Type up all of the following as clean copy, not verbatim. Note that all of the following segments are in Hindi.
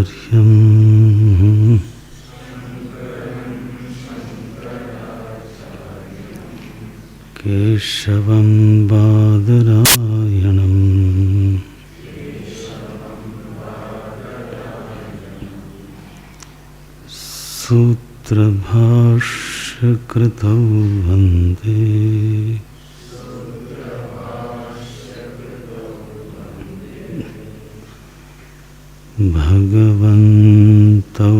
शङ्कराचार्यम् केशवं बादरायणम् सूत्रभाष्यकृतौ वन्दे भगवन्तौ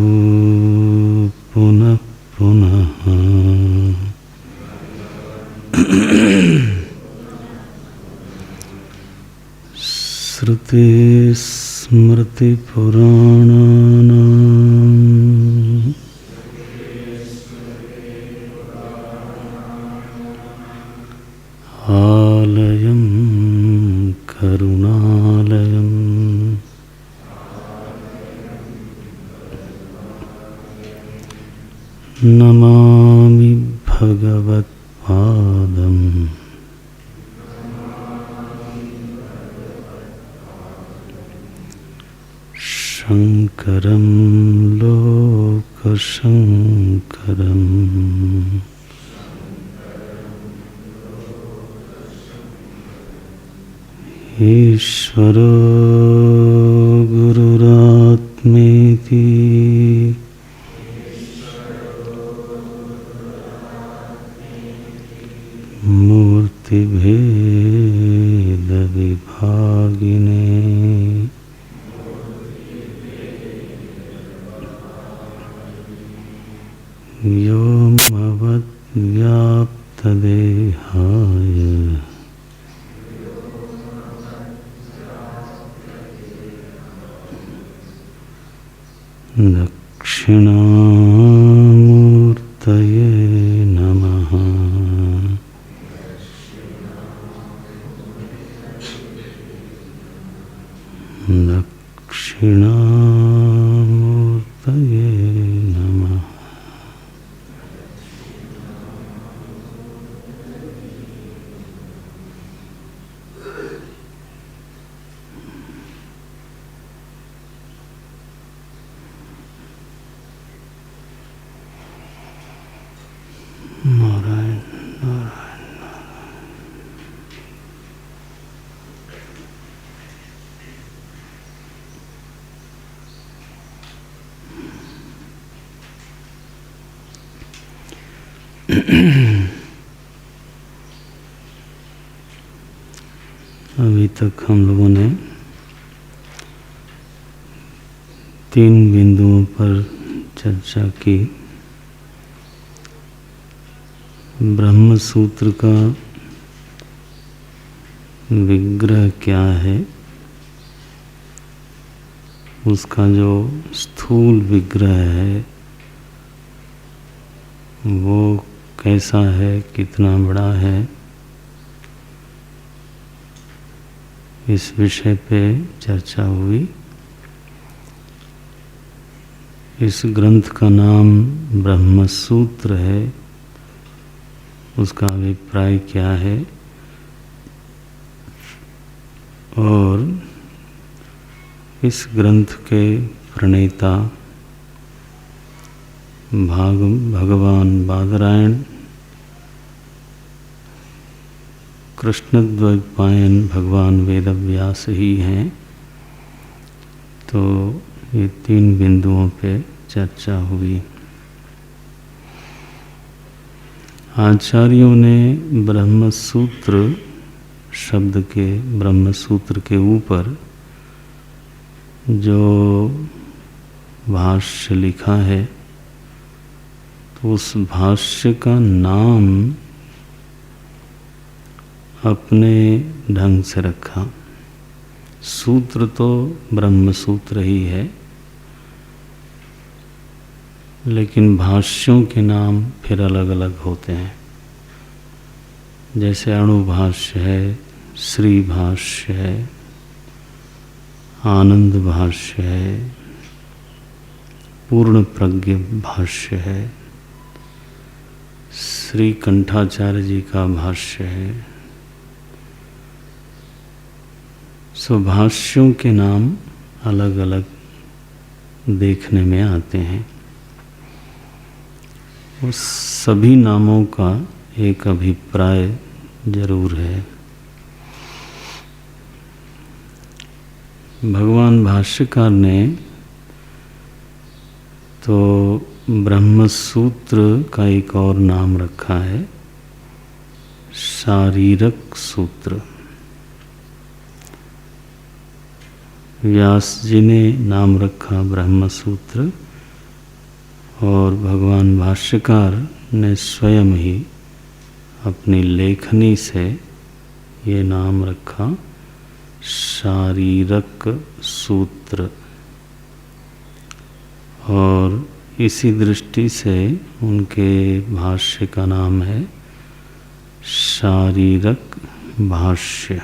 पुनः पुनः श्रुतिस्मृतिपुराणानाम् आलयं करुणालयम् नमामि भगवत्पादम् शङ्करं लोकशङ्करम् ईश्वरो गुरुरात्मेति मूर्तिभेदविभागिने व्योमवद्व्याप्तदेहाय दक्षिणामूर्तये नमः। दक्षिणामूर्तये नमः। नारायण नारायण अभी तक हम लोगों ने 3 बिंदुओं पर चर्चा की। ब्रह्म सूत्र का विग्रह क्या है, उसका जो स्थूल विग्रह है वो कैसा है, कितना बड़ा है, इस विषय पे चर्चा हुई। इस ग्रंथ का नाम ब्रह्म सूत्र है, उसका अभिप्राय क्या है और इस ग्रंथ के प्रणेता भगवान बादरायण कृष्णद्वैपायन भगवान वेदव्यास ही हैं। तो ये 3 बिंदुओं पे चर्चा हुई। आचार्यों ने ब्रह्मसूत्र शब्द के, ब्रह्मसूत्र के ऊपर जो भाष्य लिखा है तो उस भाष्य का नाम अपने ढंग से रखा। सूत्र तो ब्रह्मसूत्र ही है, लेकिन भाष्यों के नाम फिर अलग अलग होते हैं। जैसे अणुभाष्य है, श्री भाष्य है, आनंद भाष्य है, पूर्ण प्रज्ञ भाष्य है, श्री कंठाचार्य जी का भाष्य है। सो भाष्यों के नाम अलग अलग देखने में आते हैं। उस सभी नामों का एक अभिप्राय जरूर है। भगवान भाष्यकार ने तो ब्रह्म सूत्र का एक और नाम रखा है, शारीरक सूत्र। व्यास जी ने नाम रखा ब्रह्म सूत्र और भगवान भाष्यकार ने स्वयं ही अपनी लेखनी से ये नाम रखा, शारीरक सूत्र। और इसी दृष्टि से उनके भाष्य का नाम है शारीरक भाष्य।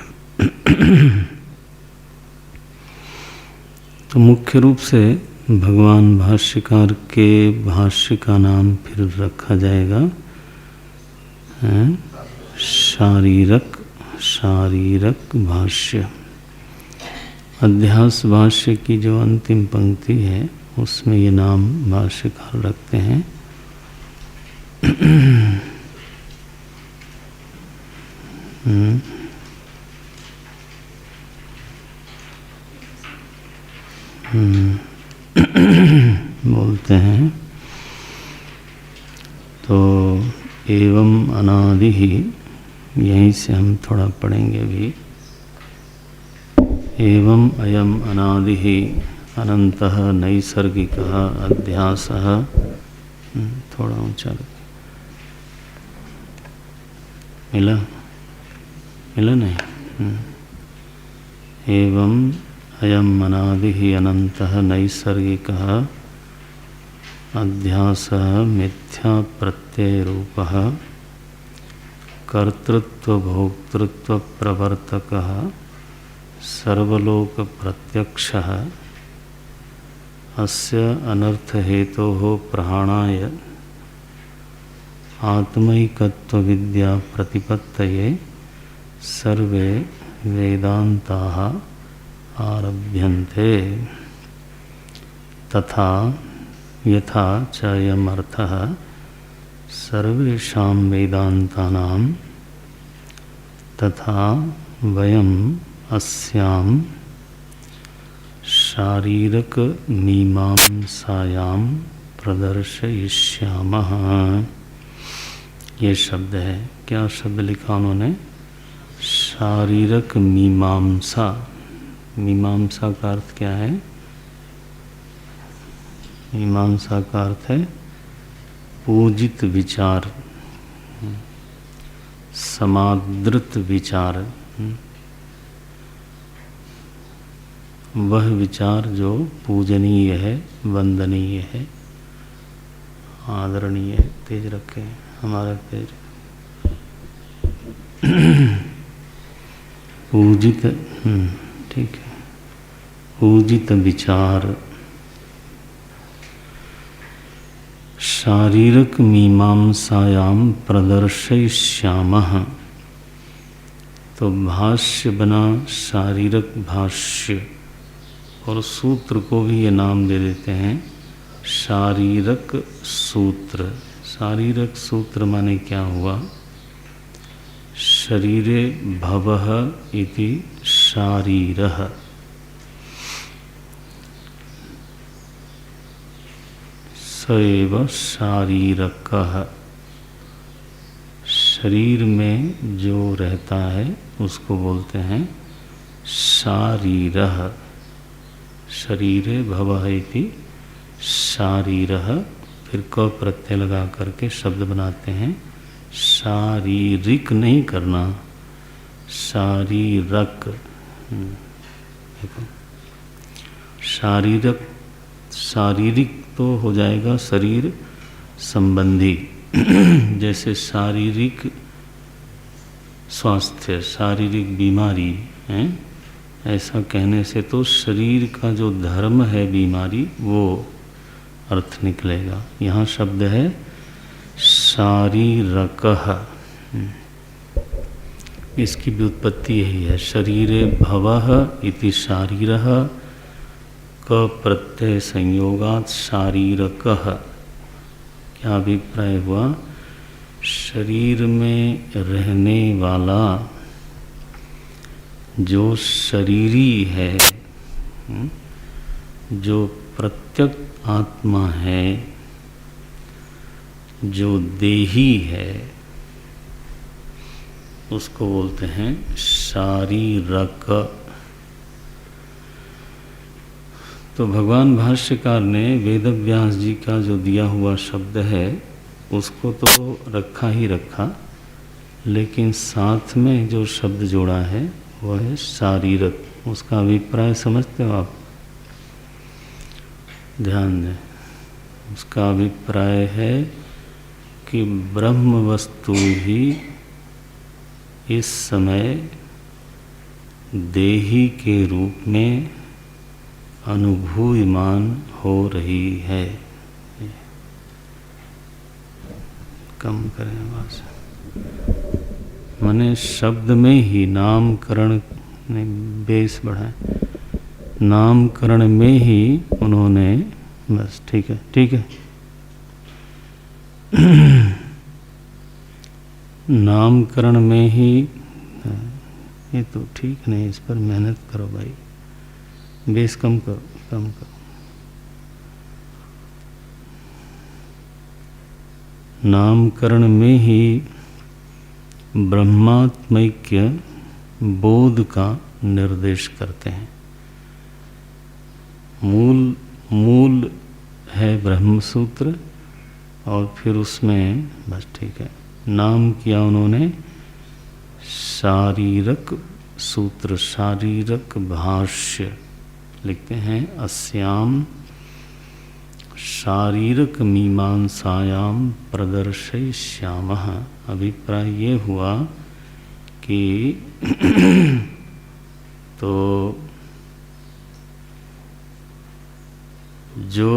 तो मुख्य रूप से भगवान भाष्यकार के भाष्य का नाम फिर रखा जाएगा शारीरक भाष्य। अध्यास भाष्य की जो अंतिम पंक्ति है उसमें ये नाम भाष्यकार रखते हैं। बोलते हैं तो एवं अनादि ही, यहीं से हम थोड़ा पढ़ेंगे भी। एवं अयम अनादि ही अनंतः नैसर्गिकः अध्यासः। थोड़ा ऊंचा मिला नहीं। एवं अयम अनादि ही अनंतः नैसर्गिकः अध्यासः मिथ्या प्रत्यय रूपः कर्तृत्व भोक्तृत्व प्रवर्तकः सर्वलोक प्रत्यक्षः अस्य अनर्थ हेतोः प्रहाणाय आत्मैकत्व विद्या प्रतिपत्तये सर्वे वेदान्ताः आरभ्यन्ते तथा यथा च अयम् अर्थः सर्वेषां वेदान्तानां तथा वयम् अस्यां शारीरक मीमांसायां प्रदर्शयिष्यामः। ये शब्द है, क्या शब्द लिखा उन्होंने? शारीरक मीमांसा। मीमांसा का अर्थ क्या है? मीमांसा का अर्थ है पूजित विचार, समादृत विचार। वह विचार जो पूजनीय है, वंदनीय है, आदरणीय है। तेज रखे हमारा तेज। पूजित, ठीक है, पूजित विचार। शारीरक मीमांसायाम प्रदर्शयिष्यामः। तो भाष्य बना शारीरक भाष्य, और सूत्र को भी ये नाम दे देते हैं शारीरक सूत्र। शारीरक सूत्र माने क्या हुआ? शरीरे भवः इति शारीरः। स एव शारीरकः। शरीर में जो रहता है उसको बोलते हैं शारीरः। शरीरे भवः इति शारीरः। फिर क प्रत्यय लगा करके शब्द बनाते हैं। शारीरिक नहीं करना, शारीरक। देखो, शारीरक, शारीरिक तो हो जाएगा शरीर संबंधी। जैसे शारीरिक स्वास्थ्य, शारीरिक बीमारी है, ऐसा कहने से तो शरीर का जो धर्म है बीमारी, वो अर्थ निकलेगा। यहाँ शब्द है शारीरकः। इसकी व्युत्पत्ति यही है। शरीरे भवः इति शारीरः, क प्रत्यय संयोगात शारीरकः, क्या अभिप्राय हुआ? शरीर में रहने वाला जो शरीरी है, जो प्रत्यक आत्मा है, जो देही है, उसको बोलते हैं शारीरक। तो भगवान भाष्यकार ने वेदव्यास जी का जो दिया हुआ शब्द है उसको तो रखा ही रखा, लेकिन साथ में जो शब्द जोड़ा है वह है शारीरक। उसका अभिप्राय समझते हो आप? ध्यान दें, उसका अभिप्राय है कि ब्रह्म वस्तु ही इस समय देही के रूप में अनुभूयमान हो रही है। कम करें आवाज, माने शब्द में ही नामकरण ने बेस बढ़ाए, नामकरण में ही उन्होंने, बस ठीक है ठीक है, नामकरण में ही, ये तो ठीक नहीं, इस पर मेहनत करो भाई, बेस कम करो, कम करो। नामकरण में ही ब्रह्मात्मैक्य बोध का निर्देश करते हैं। मूल है ब्रह्मसूत्र, और फिर उसमें बस ठीक है नाम किया उन्होंने शारीरक सूत्र, शारीरक भाष्य लिखते हैं। अस्याम शारीरक मीमांसायाम प्रदर्शयिष्यामः। अभिप्राय ये हुआ कि तो जो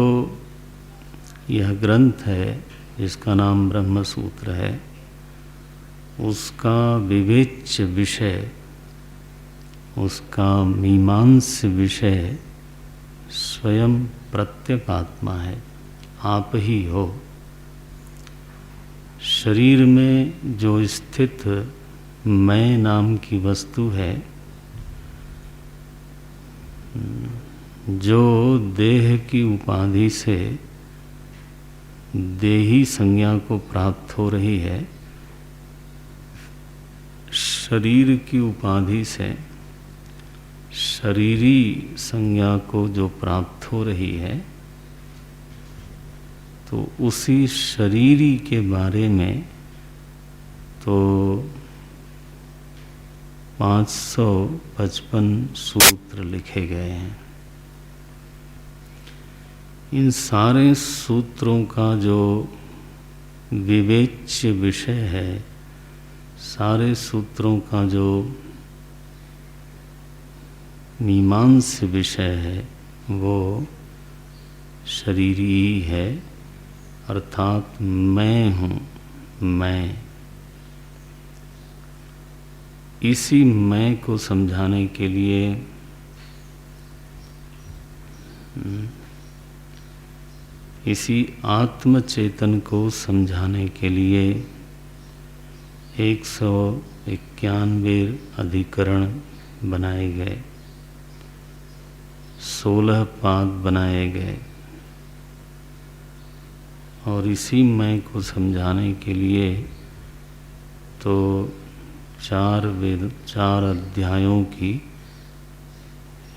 यह ग्रंथ है जिसका नाम ब्रह्म सूत्र है, उसका विवेच्य विषय, उसका मीमांस विषय स्वयं प्रत्यक आत्मा है, आप ही हो। शरीर में जो स्थित मैं नाम की वस्तु है, जो देह की उपाधि से देही संज्ञा को प्राप्त हो रही है, शरीर की उपाधि से शरीरी संज्ञा को जो प्राप्त हो रही है, तो उसी शरीरी के बारे में तो 555 सूत्र लिखे गए हैं। इन सारे सूत्रों का जो विवेच्य विषय है, सारे सूत्रों का जो मीमांस विषय है, वो शरीरी ही है, अर्थात मैं हूँ। मैं, इसी मैं को समझाने के लिए इसी आत्मचेतन को समझाने के लिए 191 अधिकरण बनाए गए, 16 पाद बनाए गए, और इसी मैं को समझाने के लिए तो 4 अध्यायों की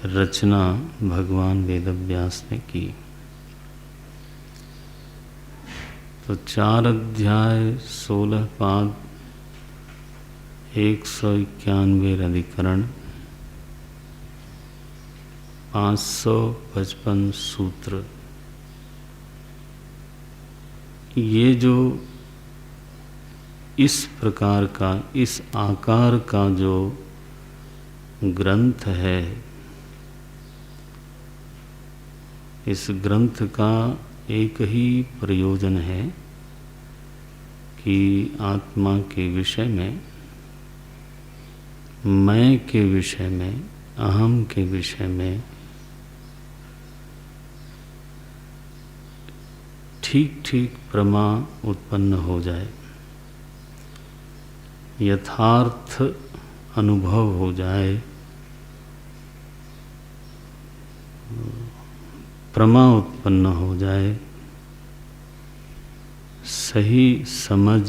रचना भगवान वेदव्यास ने की। तो 4 अध्याय, 16 पाद, 191 अधिकरण, 555 सूत्र, ये जो इस प्रकार का, इस आकार का जो ग्रंथ है, इस ग्रंथ का एक ही प्रयोजन है कि आत्मा के विषय में, मैं के विषय में, अहम के विषय में ठीक ठीक प्रमा उत्पन्न हो जाए, यथार्थ अनुभव हो जाए, प्रमा उत्पन्न हो जाए, सही समझ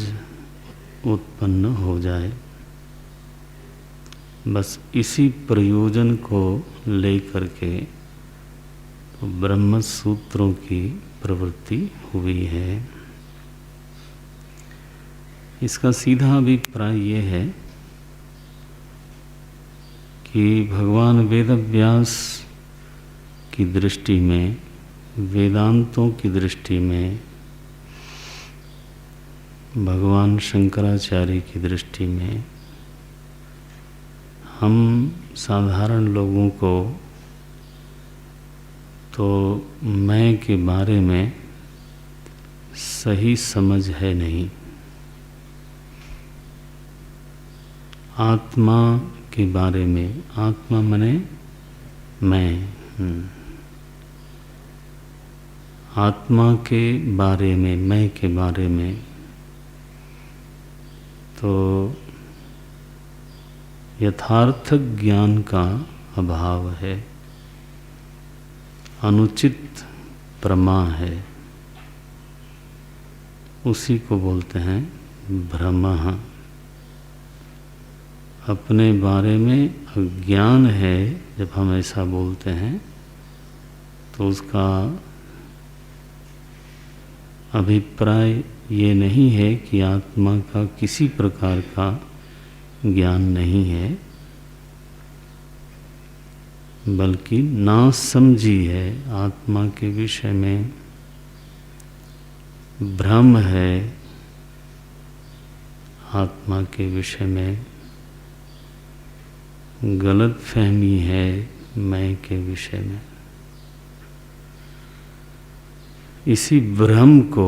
उत्पन्न हो जाए, बस इसी प्रयोजन को लेकर के तो ब्रह्म सूत्रों की प्रवृत्ति हुई है। इसका सीधा अभिप्राय ये है कि भगवान वेदव्यास की दृष्टि में, वेदांतों की दृष्टि में, भगवान शंकराचार्य की दृष्टि में, हम साधारण लोगों को तो मैं के बारे में सही समझ है नहीं, आत्मा के बारे में, आत्मा मने मैं, आत्मा के बारे में, मैं के बारे में तो यथार्थ ज्ञान का अभाव है, अनुचित प्रमा है, उसी को बोलते हैं भ्रमः। अपने बारे में अज्ञान है, जब हम ऐसा बोलते हैं तो उसका अभिप्राय ये नहीं है कि आत्मा का किसी प्रकार का ज्ञान नहीं है, बल्कि नासमझी है, आत्मा के विषय में भ्रम है, आत्मा के विषय में गलत फहमी है, मैं के विषय में। इसी भ्रम को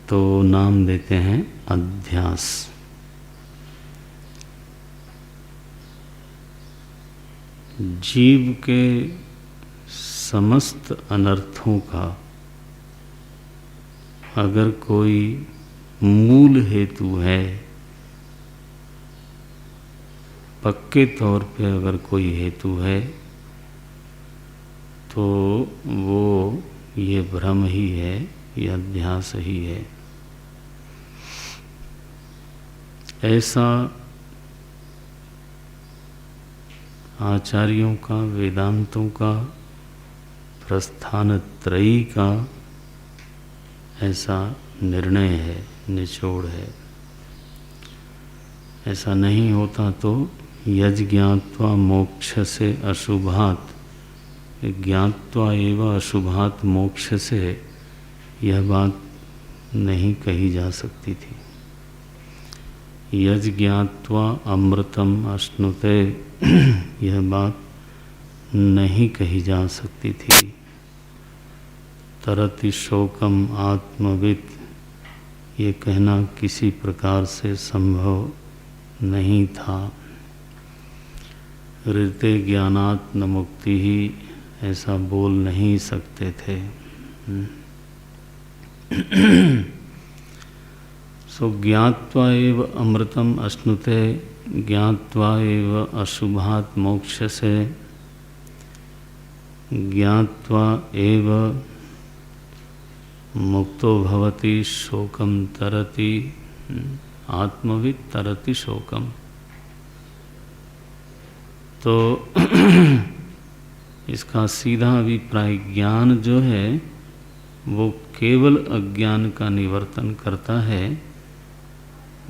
तो नाम देते हैं अध्यास। जीव के समस्त अनर्थों का अगर कोई मूल हेतु है, पक्के तौर पे अगर कोई हेतु है, तो वो ये भ्रम ही है, ये अध्यास ही है। ऐसा आचार्यों का, वेदांतों का, प्रस्थान त्रयी का ऐसा निर्णय है, निचोड़ है। ऐसा नहीं होता तो यज ज्ञात्वा मोक्ष से अशुभात, ज्ञात्वा एवं अशुभात मोक्ष से, यह बात नहीं कही जा सकती थी। यज ज्ञात्वा अमृतम अश्नुते, यह बात नहीं कही जा सकती थी। तरति शोकम आत्मवित्, ये कहना किसी प्रकार से संभव नहीं था। ऋते ज्ञानात् न मुक्ति ही, ऐसा बोल नहीं सकते थे। सो ज्ञात्वा एव अमृतम अश्नुते, ज्ञात्वा एव अशुभात् मोक्ष से, ज्ञात्वा एव मुक्तो भवति शोकम तरति, आत्मवित् तरति शोकम। तो इसका सीधा अभिप्राय, ज्ञान जो है वो केवल अज्ञान का निवर्तन करता है,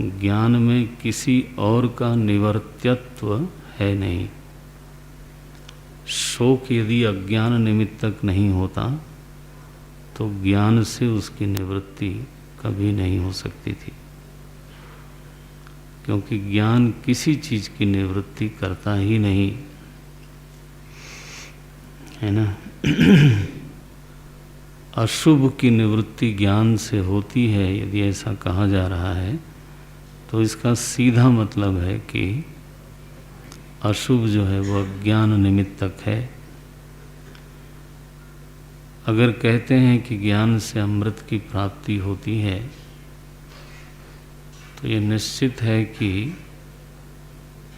ज्ञान में किसी और का निवर्त्यत्व है नहीं। शोक यदि अज्ञान निमित्तक नहीं होता तो ज्ञान से उसकी निवृत्ति कभी नहीं हो सकती थी, क्योंकि ज्ञान किसी चीज की निवृत्ति करता ही नहीं है ना। अशुभ की निवृत्ति ज्ञान से होती है, यदि ऐसा कहा जा रहा है तो इसका सीधा मतलब है कि अशुभ जो है वो अज्ञान निमित्तक है। अगर कहते हैं कि ज्ञान से अमृत की प्राप्ति होती है, तो ये निश्चित है कि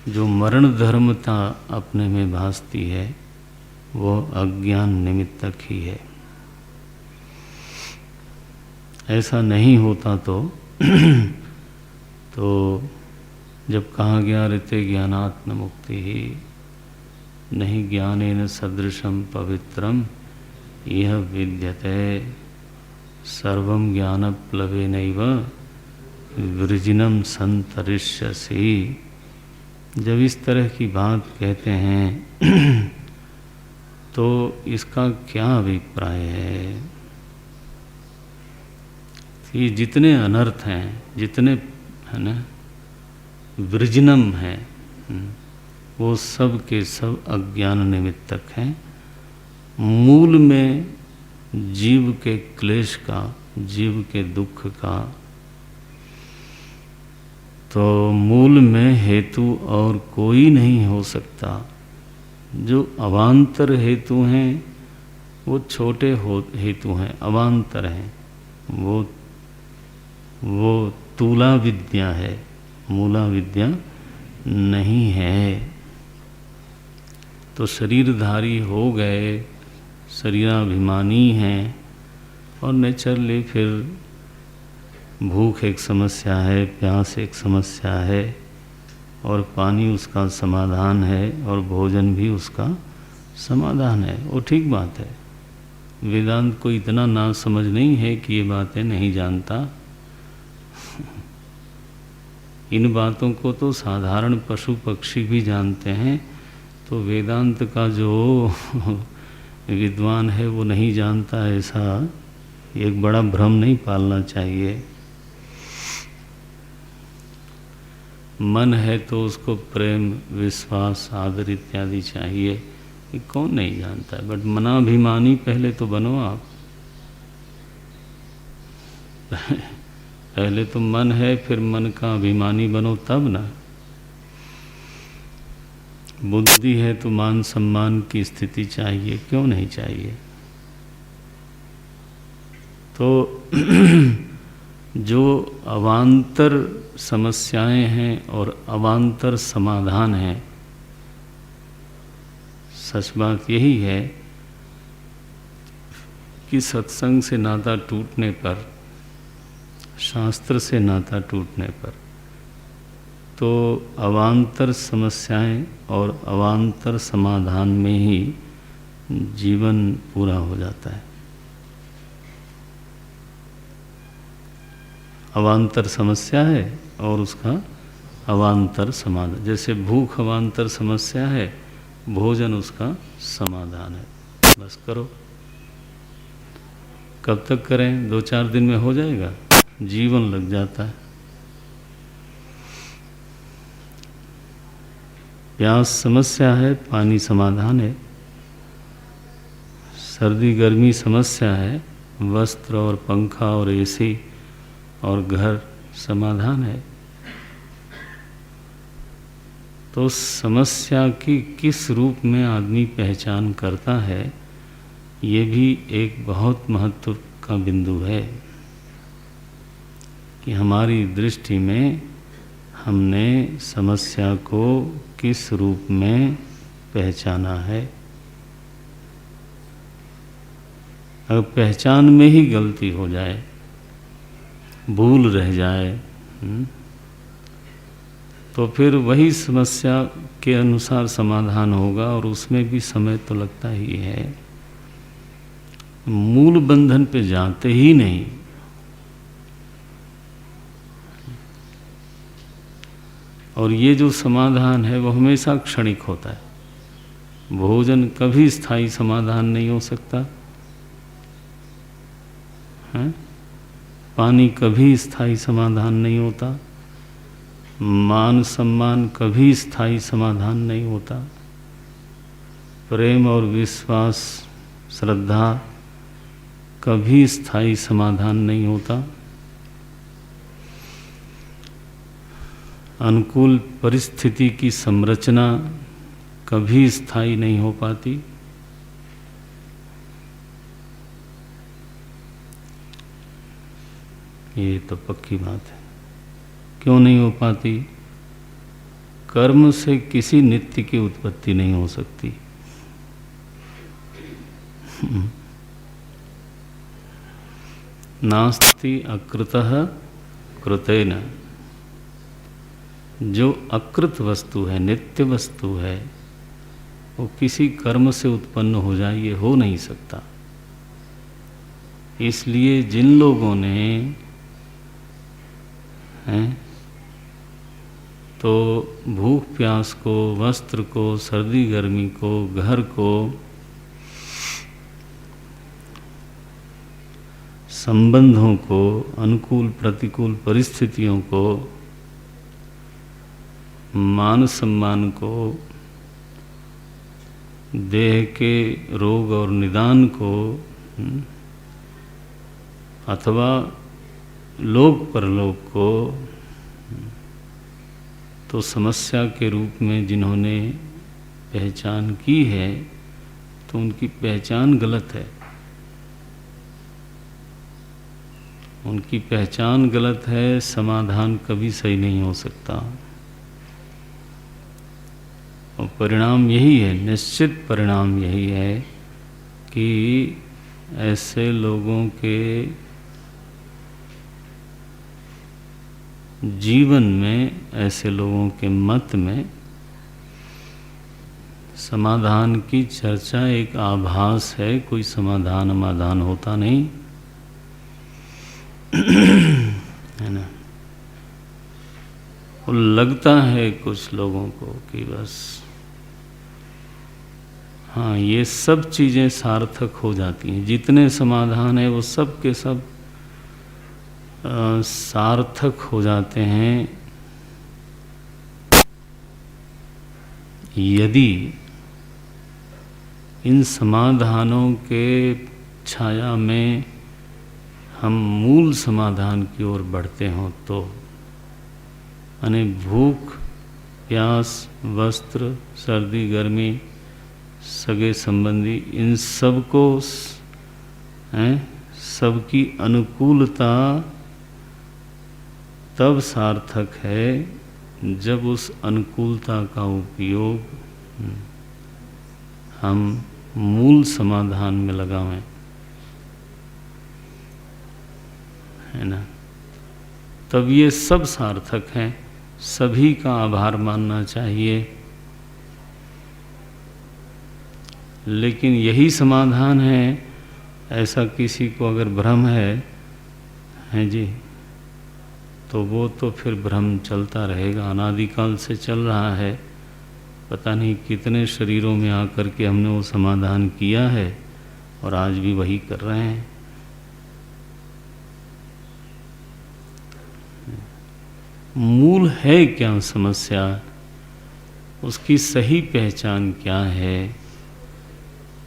जो मरण धर्मता अपने में भासती है वो अज्ञान निमित्तक ही है। ऐसा नहीं होता तो जब कहा गया ऋते ज्ञानात्म मुक्ति ही नहीं ज्ञानेन सदृशम पवित्रम यह विद्यते सर्वं ज्ञानप्लवेनैव वृजिनम संतरिष्यसि। जब इस तरह की बात कहते हैं तो इसका क्या अभिप्राय है कि जितने अनर्थ हैं, जितने है ना वृजनम है, वो सब के सब अज्ञान निमित्तक हैं। मूल में जीव के क्लेश का, जीव के दुख का, तो मूल में हेतु और कोई नहीं हो सकता। जो अवान्तर हेतु हैं वो छोटे हेतु हैं, अवान्तर हैं, वो तूला विद्या है, मूला विद्या नहीं है। तो शरीरधारी हो गए, शरीराभिमानी हैं, और नेचरली फिर भूख एक समस्या है, प्यास एक समस्या है, और पानी उसका समाधान है, और भोजन भी उसका समाधान है। वो ठीक बात है। वेदांत को इतना ना समझ नहीं है कि ये बातें नहीं जानता। इन बातों को तो साधारण पशु पक्षी भी जानते हैं, तो वेदांत का जो विद्वान है वो नहीं जानता, ऐसा एक बड़ा भ्रम नहीं पालना चाहिए। मन है तो उसको प्रेम, विश्वास, आदर इत्यादि चाहिए, ये कौन नहीं जानता है। बट मनाभिमानी पहले तो बनो आप। पहले तो मन है, फिर मन का अभिमानी बनो, तब ना। बुद्धि है तो मान सम्मान की स्थिति चाहिए, क्यों नहीं चाहिए। तो जो अवान्तर समस्याएं हैं और अवान्तर समाधान हैं, सच बात यही है कि सत्संग से नाता टूटने पर, शास्त्र से नाता टूटने पर, तो अवान्तर समस्याएं और अवान्तर समाधान में ही जीवन पूरा हो जाता है। अवान्तर समस्या है और उसका अवान्तर समाधान। जैसे भूख अवान्तर समस्या है, भोजन उसका समाधान है। बस करो। कब तक करें? 2-4 दिन में हो जाएगा, जीवन लग जाता है। प्यास समस्या है, पानी समाधान है। सर्दी गर्मी समस्या है, वस्त्र और पंखा और एसी और घर समाधान है। तो समस्या की किस रूप में आदमी पहचान करता है, ये भी एक बहुत महत्व का बिंदु है कि हमारी दृष्टि में हमने समस्या को किस रूप में पहचाना है। अगर पहचान में ही गलती हो जाए, भूल रह जाए, तो फिर वही समस्या के अनुसार समाधान होगा, और उसमें भी समय तो लगता ही है। मूल बंधन पे जाते ही नहीं। और ये जो समाधान है वो हमेशा क्षणिक होता है। भोजन कभी स्थायी समाधान नहीं हो सकता है? पानी कभी स्थायी समाधान नहीं होता। मान सम्मान कभी स्थायी समाधान नहीं होता। प्रेम और विश्वास, श्रद्धा कभी स्थायी समाधान नहीं होता। अनुकूल परिस्थिति की संरचना कभी स्थायी नहीं हो पाती। ये तो पक्की बात है। क्यों नहीं हो पाती? कर्म से किसी नित्य की उत्पत्ति नहीं हो सकती। नास्ति अकृतः कृतेन। जो अकृत वस्तु है, नित्य वस्तु है, वो किसी कर्म से उत्पन्न हो जाए, ये हो नहीं सकता। इसलिए जिन लोगों ने हैं तो भूख प्यास को, वस्त्र को, सर्दी गर्मी को, घर को, संबंधों को, अनुकूल प्रतिकूल परिस्थितियों को, मान सम्मान को, देह के रोग और निदान को, अथवा लोक परलोक को, तो समस्या के रूप में जिन्होंने पहचान की है, तो उनकी पहचान गलत है। उनकी पहचान गलत है, समाधान कभी सही नहीं हो सकता। और परिणाम यही है, निश्चित परिणाम यही है कि ऐसे लोगों के जीवन में, ऐसे लोगों के मत में समाधान की चर्चा एक आभास है, कोई समाधान होता नहीं है ना। और लगता है कुछ लोगों को कि बस हाँ, ये सब चीज़ें सार्थक हो जाती हैं, जितने समाधान है वो सब के सब सार्थक हो जाते हैं यदि इन समाधानों के छाया में हम मूल समाधान की ओर बढ़ते हों तो। यानी भूख प्यास, वस्त्र, सर्दी गर्मी, सगे संबंधी, इन सब को सबकी अनुकूलता तब सार्थक है जब उस अनुकूलता का उपयोग हम मूल समाधान में लगावें, है ना। तब ये सब सार्थक हैं, सभी का आभार मानना चाहिए। लेकिन यही समाधान है, ऐसा किसी को अगर भ्रम है जी, तो वो तो फिर भ्रम चलता रहेगा, अनादिकाल से चल रहा है। पता नहीं कितने शरीरों में आकर के हमने वो समाधान किया है और आज भी वही कर रहे हैं। मूल है क्या समस्या, उसकी सही पहचान क्या है?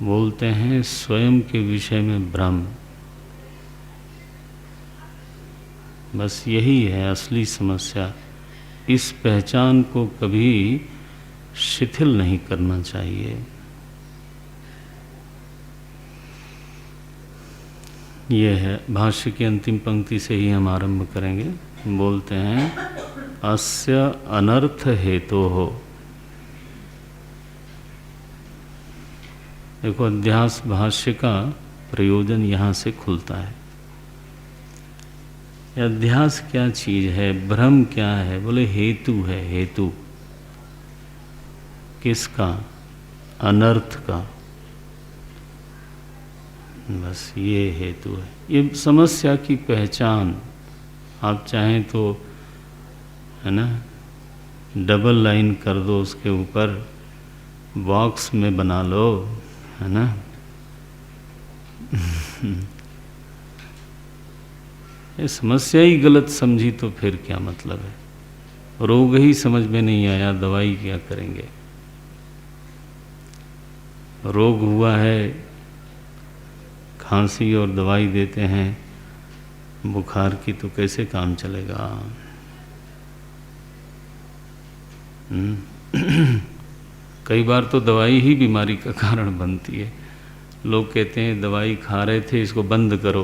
बोलते हैं स्वयं के विषय में भ्रम। बस यही है असली समस्या। इस पहचान को कभी शिथिल नहीं करना चाहिए। ये है भाष्य की अंतिम पंक्ति से ही हम आरंभ करेंगे। बोलते हैं अस्य अनर्थ हेतु हो। देखो, अध्यास भाष्य का प्रयोजन यहाँ से खुलता है। अध्यास क्या चीज है, भ्रम क्या है? बोले हेतु है। हेतु किसका? अनर्थ का। बस ये हेतु है, ये समस्या की पहचान। आप चाहें तो है ना, डबल लाइन कर दो, उसके ऊपर बॉक्स में बना लो, है ना। ये समस्या ही गलत समझी तो फिर क्या मतलब है? रोग ही समझ में नहीं आया, दवाई क्या करेंगे? रोग हुआ है, खांसी और दवाई देते हैं बुखार की, तो कैसे काम चलेगा? कई बार तो दवाई ही बीमारी का कारण बनती है। लोग कहते हैं दवाई खा रहे थे, इसको बंद करो,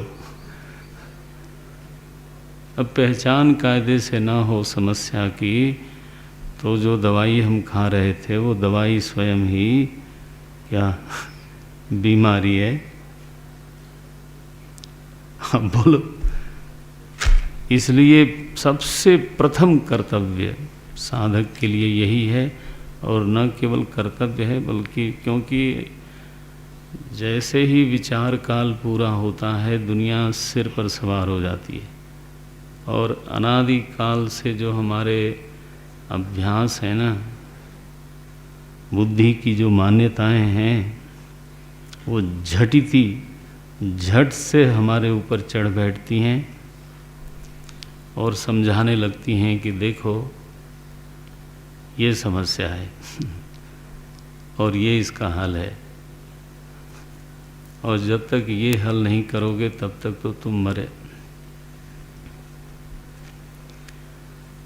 अब पहचान कायदे से ना हो समस्या की, तो जो दवाई हम खा रहे थे वो दवाई स्वयं ही क्या बीमारी है? हाँ बोलो। इसलिए सबसे प्रथम कर्तव्य साधक के लिए यही है, और न केवल कर्तव्य है बल्कि क्योंकि जैसे ही विचार काल पूरा होता है दुनिया सिर पर सवार हो जाती है, और अनादि काल से जो हमारे अभ्यास है ना, बुद्धि की जो मान्यताएं हैं वो झट से हमारे ऊपर चढ़ बैठती हैं और समझाने लगती हैं कि देखो ये समस्या है और ये इसका हल है, और जब तक ये हल नहीं करोगे तब तक तो तुम मरे।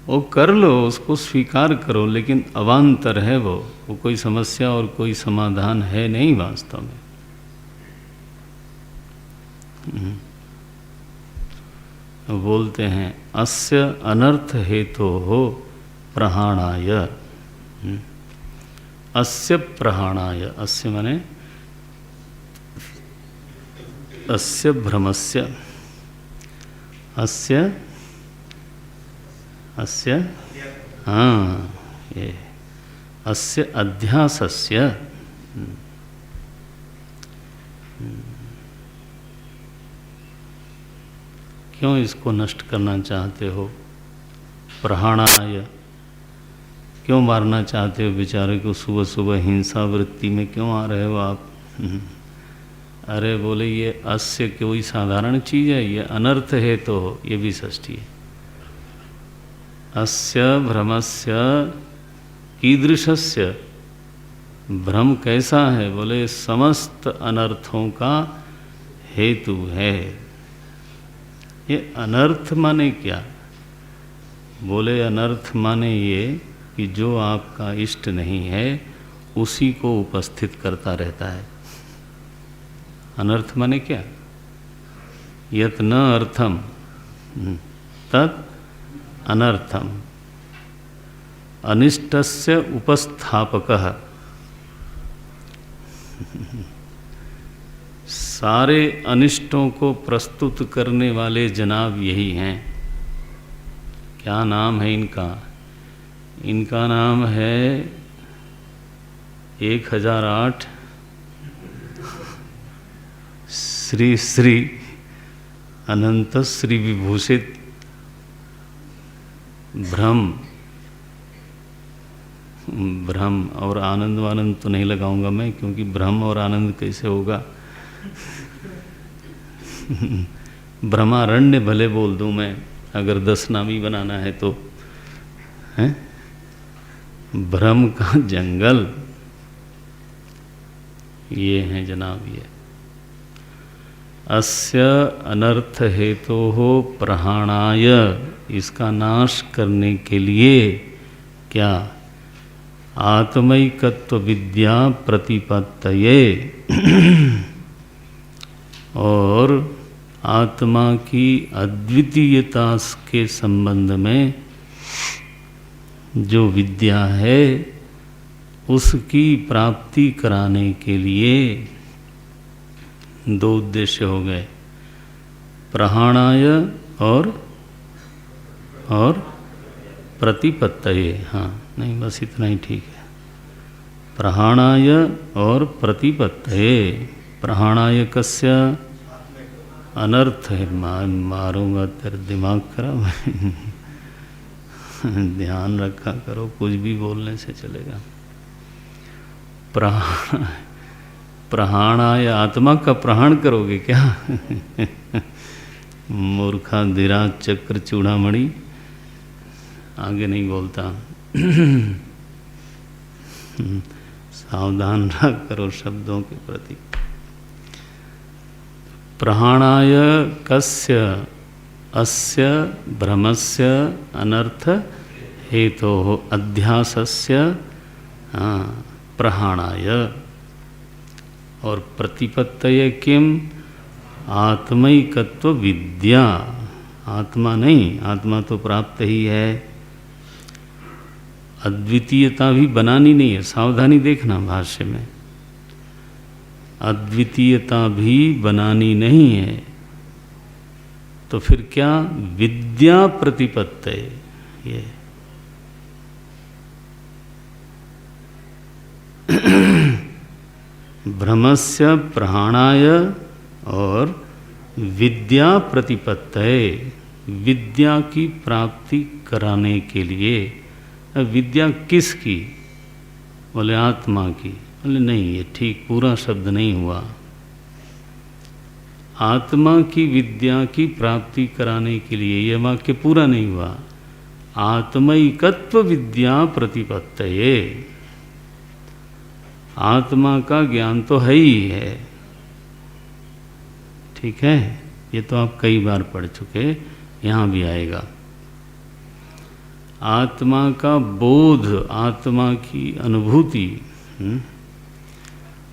वो कर लो, उसको स्वीकार करो, लेकिन अवान्तर है वो कोई समस्या और कोई समाधान है नहीं वास्तव में। बोलते हैं अस्य अनर्थ हेतु हो प्रहाणाय, अस्य प्रहाणाय, अस्य माने अस्य भ्रमस्य, अस्य हाँ ये अस्य अध्यासस्य, क्यों इसको नष्ट करना चाहते हो? प्रहाणाय, क्यों मारना चाहते हो बेचारे को? सुबह सुबह हिंसा वृत्ति में क्यों आ रहे हो आप? अरे बोले ये अस्य कोई साधारण चीज़ है, ये अनर्थ है तो ये भी षष्ठी है। अस्य भ्रमस्य कीदृशस्य, भ्रम कैसा है? बोले समस्त अनर्थों का हेतु है। ये अनर्थ माने क्या? बोले अनर्थ माने ये कि जो आपका इष्ट नहीं है उसी को उपस्थित करता रहता है। अनर्थ माने क्या? यत् न अर्थम तत् अनर्थम, अनिष्टस्य उपस्थापकः। सारे अनिष्टों को प्रस्तुत करने वाले जनाब यही हैं। क्या नाम है इनका? इनका नाम है 1008 श्री श्री अनंत श्री विभूषित भ्रम और आनंद वानंद तो नहीं लगाऊंगा मैं, क्योंकि भ्रम और आनंद कैसे होगा? ब्रह्मारण्य भले बोल दूं मैं, अगर 10 नामी बनाना है तो, हैं? भ्रम का जंगल ये है जनाब। ये अस्य अनर्थ हेतु हो प्रहाणाय, इसका नाश करने के लिए क्या? आत्मैकत्व विद्या प्रतिपत्तये, और आत्मा की अद्वितीयता के संबंध में जो विद्या है उसकी प्राप्ति कराने के लिए 2 उद्देश्य हो गए, प्रहाणाय और प्रतिपत्तये। हाँ नहीं, बस इतना ही ठीक है। प्रहाणाय और प्रतिपत्तये। प्रहाणाय कस्य? अनर्थ है। मारूंगा तेरे दिमाग खराब है। ध्यान रखा करो, कुछ भी बोलने से चलेगा। प्रहाणाय, आत्मा का प्रहाण करोगे क्या? मूर्खा धीरा चक्र चूड़ामणि, आगे नहीं बोलता। सावधान रहा करो शब्दों के प्रति। प्रहाणाय कस्य? अस्य भ्रमस्य अनर्थ हेतोः अध्यासस्य प्रहाणाय। और प्रतिपत्तये किम? आत्मैकत्व विद्या। आत्मा नहीं, आत्मा तो प्राप्त ही है। अद्वितीयता भी बनानी नहीं है, सावधानी देखना भाष्य में, अद्वितीयता भी बनानी नहीं है। तो फिर क्या? विद्या प्रतिपत्ति, ये ब्रह्मस्य प्रहाणाय और विद्या प्रतिपत्ति, विद्या की प्राप्ति कराने के लिए। विद्या किसकी? बोले आत्मा की। बोले नहीं, ये ठीक पूरा शब्द नहीं हुआ। आत्मा की विद्या की प्राप्ति कराने के लिए, यह वाक्य पूरा नहीं हुआ। आत्मैकत्व विद्या प्रतिपत्तये, आत्मा का ज्ञान तो है ही है, ठीक है, ये तो आप कई बार पढ़ चुके, यहाँ भी आएगा। आत्मा का बोध, आत्मा की अनुभूति,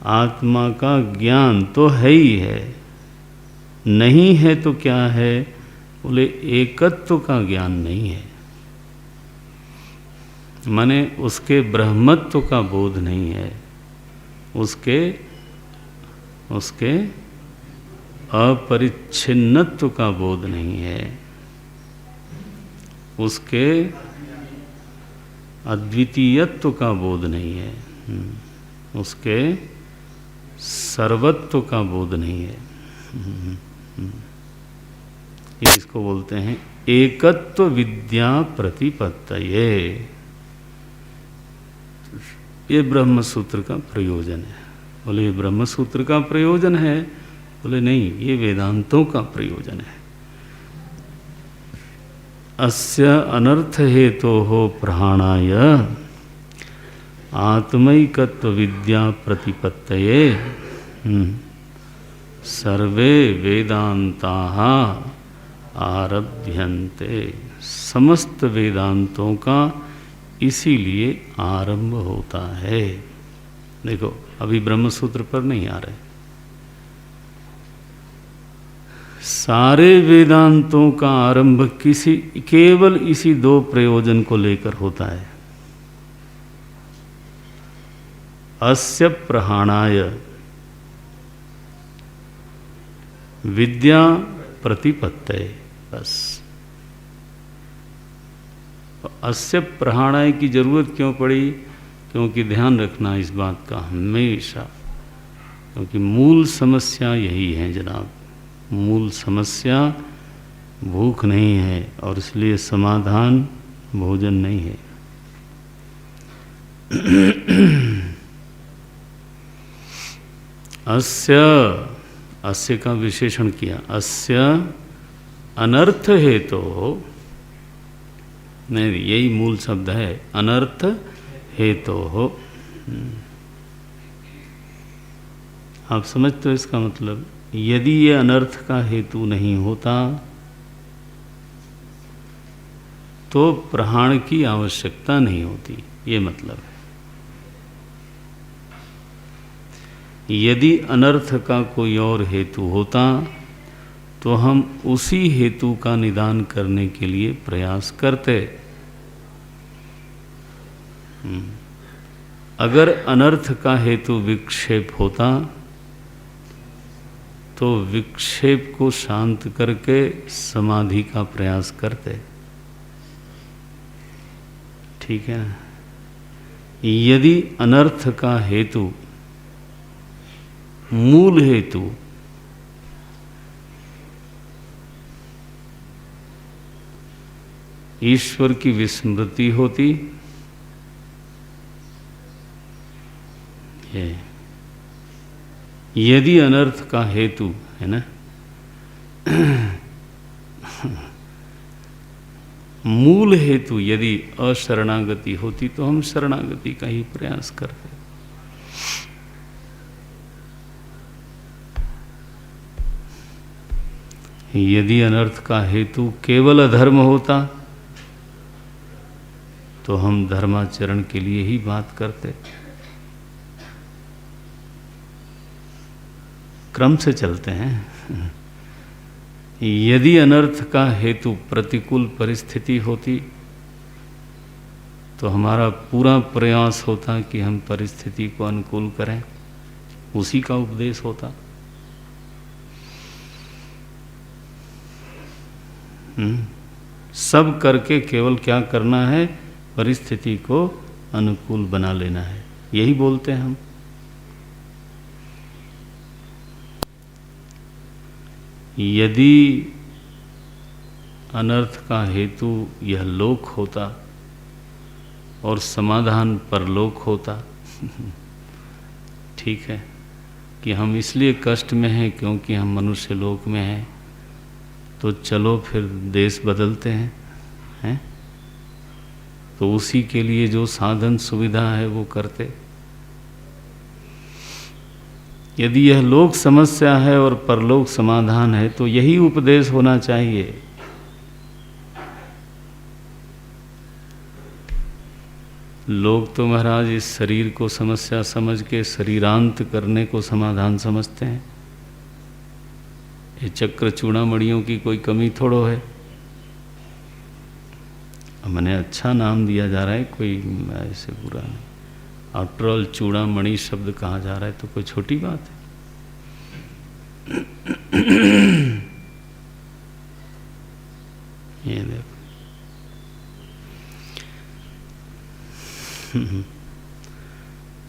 आत्मा का ज्ञान तो है ही है। नहीं है तो क्या है? बोले एकत्व का ज्ञान नहीं है, माने उसके ब्रह्मत्व का बोध नहीं है, उसके अपरिच्छिन्नत्व का बोध नहीं है, उसके अद्वितीयत्व का बोध नहीं है, उसके सर्वत्व का बोध नहीं है। इसको बोलते हैं एकत्व विद्या प्रतिपत्तये। ये ब्रह्म सूत्र का प्रयोजन है। बोले ये ब्रह्म सूत्र का प्रयोजन है? बोले नहीं, ये वेदांतों का प्रयोजन है। अस्य अनर्थ हेतोः प्रहाणाय आत्मैकत्व विद्या प्रतिपत्तये सर्वे वेदांताः आरभ्यन्ते। समस्त वेदांतों का इसीलिए आरंभ होता है। देखो अभी ब्रह्मसूत्र पर नहीं आ रहे, सारे वेदांतों का आरंभ केवल इसी दो प्रयोजन को लेकर होता है। अस्य प्रहाणाय विद्या प्रतिपत्तये, बस। अस्य प्रहाणाय की जरूरत क्यों पड़ी? क्योंकि ध्यान रखना इस बात का हमेशा, क्योंकि मूल समस्या यही है जनाब। मूल समस्या भूख नहीं है और इसलिए समाधान भोजन नहीं है। अस्य का विशेषण किया। अस्य अनर्थ हेतु, नहीं यही मूल शब्द है, अनर्थ हेतु हो। आप समझते हो इसका मतलब? यदि ये अनर्थ का हेतु नहीं होता तो प्रहाण की आवश्यकता नहीं होती, ये मतलब है। यदि अनर्थ का कोई और हेतु होता तो हम उसी हेतु का निदान करने के लिए प्रयास करते। अगर अनर्थ का हेतु विक्षेप होता तो विक्षेप को शांत करके समाधि का प्रयास करते, ठीक है ना? यदि अनर्थ का हेतु, मूल हेतु ईश्वर की विस्मृति होती, यदि अनर्थ का हेतु है ना मूल हेतु यदि अशरणागति होती तो हम शरणागति का ही प्रयास करते। यदि अनर्थ का हेतु केवल अधर्म होता तो हम धर्माचरण के लिए ही बात करते। क्रम से चलते हैं। यदि अनर्थ का हेतु प्रतिकूल परिस्थिति होती तो हमारा पूरा प्रयास होता कि हम परिस्थिति को अनुकूल करें, उसी का उपदेश होता। सब करके केवल क्या करना है, परिस्थिति को अनुकूल बना लेना है, यही बोलते हैं हम। यदि अनर्थ का हेतु यह लोक होता और समाधान परलोक होता ठीक है कि हम इसलिए कष्ट में हैं क्योंकि हम मनुष्य लोक में हैं, तो चलो फिर देश बदलते हैं, तो उसी के लिए जो साधन सुविधा है वो करते। यदि यह लोक समस्या है और परलोक समाधान है तो यही उपदेश होना चाहिए। लोग तो महाराज इस शरीर को समस्या समझ के शरीरांत करने को समाधान समझते हैं। ये चक्र चूड़ामणियों की कोई कमी थोड़ो है। मैंने अच्छा नाम दिया जा रहा है, कोई ऐसे बुरा नहीं। आफ्टर ऑल चूड़ामणि शब्द कहा जा रहा है तो कोई छोटी बात है। ये देखो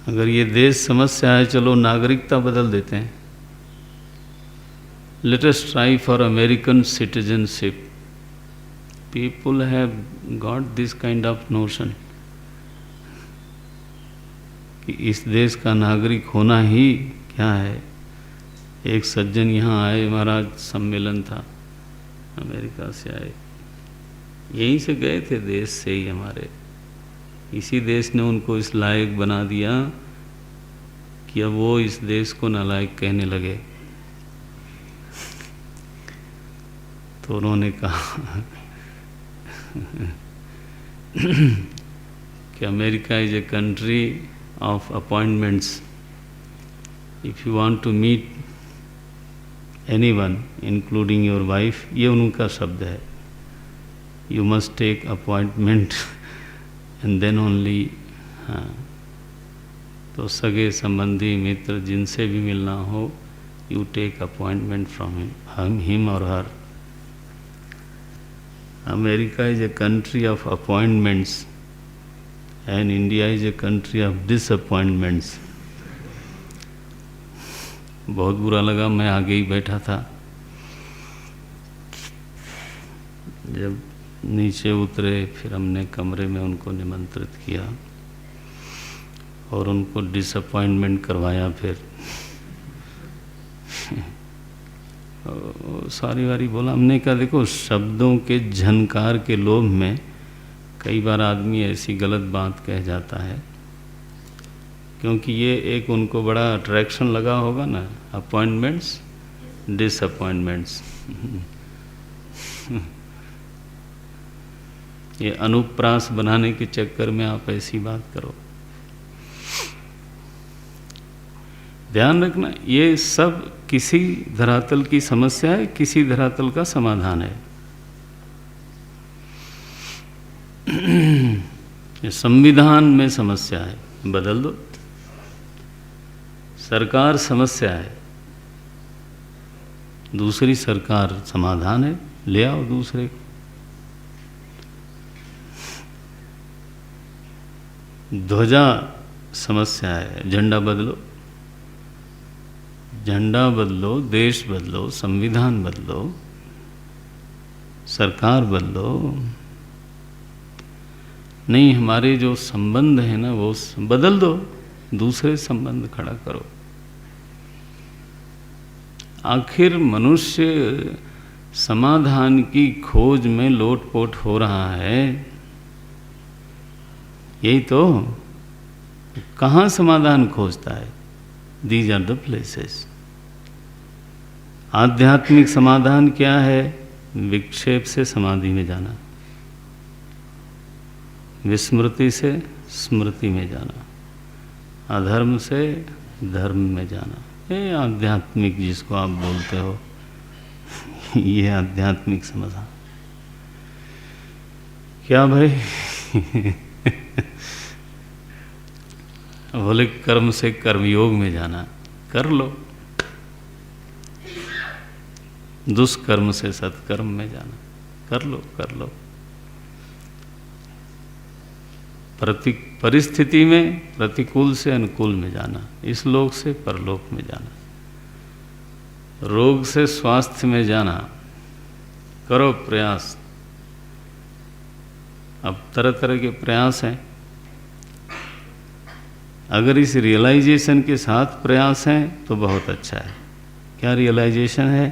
अगर ये देश समस्या है, चलो नागरिकता बदल देते हैं। Let us try for American citizenship. People have got this kind of notion कि इस देश का नागरिक होना ही क्या है। एक सज्जन यहाँ आए, महाराज सम्मेलन था, अमेरिका से आए, यहीं से गए थे, देश से ही हमारे। इसी देश ने उनको इस लायक बना दिया कि अब वो इस देश को नालायक कहने लगे। तो उन्होंने कहा कि America is a country of appointments. If you want to meet anyone, including your wife, ये उनका शब्द है, you must take appointment and then only। हाँ, तो सगे संबंधी मित्र जिनसे भी मिलना हो, you take appointment from him or her। America is a country of appointments and India is a country of disappointments। बहुत बुरा लगा, मैं आगे ही बैठा था। जब नीचे उतरे फिर हमने कमरे में उनको निमंत्रित किया और उनको डिसअपॉइंटमेंट करवाया। फिर सारी बारी बोला, हमने कहा देखो शब्दों के झनकार के लोभ में कई बार आदमी ऐसी गलत बात कह जाता है, क्योंकि ये एक उनको बड़ा अट्रैक्शन लगा होगा ना, अपॉइंटमेंट्स डिसअपॉइंटमेंट्स। ये अनुप्रास बनाने के चक्कर में आप ऐसी बात करो। ध्यान रखना, ये सब किसी धरातल की समस्या है, किसी धरातल का समाधान है। ये संविधान में समस्या है, बदल दो। सरकार समस्या है, दूसरी सरकार समाधान है, ले आओ दूसरे को। ध्वजा समस्या है, झंडा बदलो। झंडा बदलो, देश बदलो, संविधान बदलो, सरकार बदलो। नहीं, हमारे जो संबंध है ना वो बदल दो, दूसरे संबंध खड़ा करो। आखिर मनुष्य समाधान की खोज में लोटपोट हो रहा है, यही तो। कहाँ समाधान खोजता है? These are the places. आध्यात्मिक समाधान क्या है? विक्षेप से समाधि में जाना, विस्मृति से स्मृति में जाना, अधर्म से धर्म में जाना। ये आध्यात्मिक जिसको आप बोलते हो, ये आध्यात्मिक समाधान। क्या भाई? बोले कर्म से कर्मयोग में जाना, कर लो। दुष्कर्म से सत्कर्म में जाना, कर लो कर लो। परिस्थिति में प्रतिकूल से अनुकूल में जाना, इस लोक से परलोक में जाना, रोग से स्वास्थ्य में जाना, करो प्रयास। अब तरह तरह के प्रयास हैं। अगर इस रियलाइजेशन के साथ प्रयास हैं तो बहुत अच्छा है। क्या रियलाइजेशन है?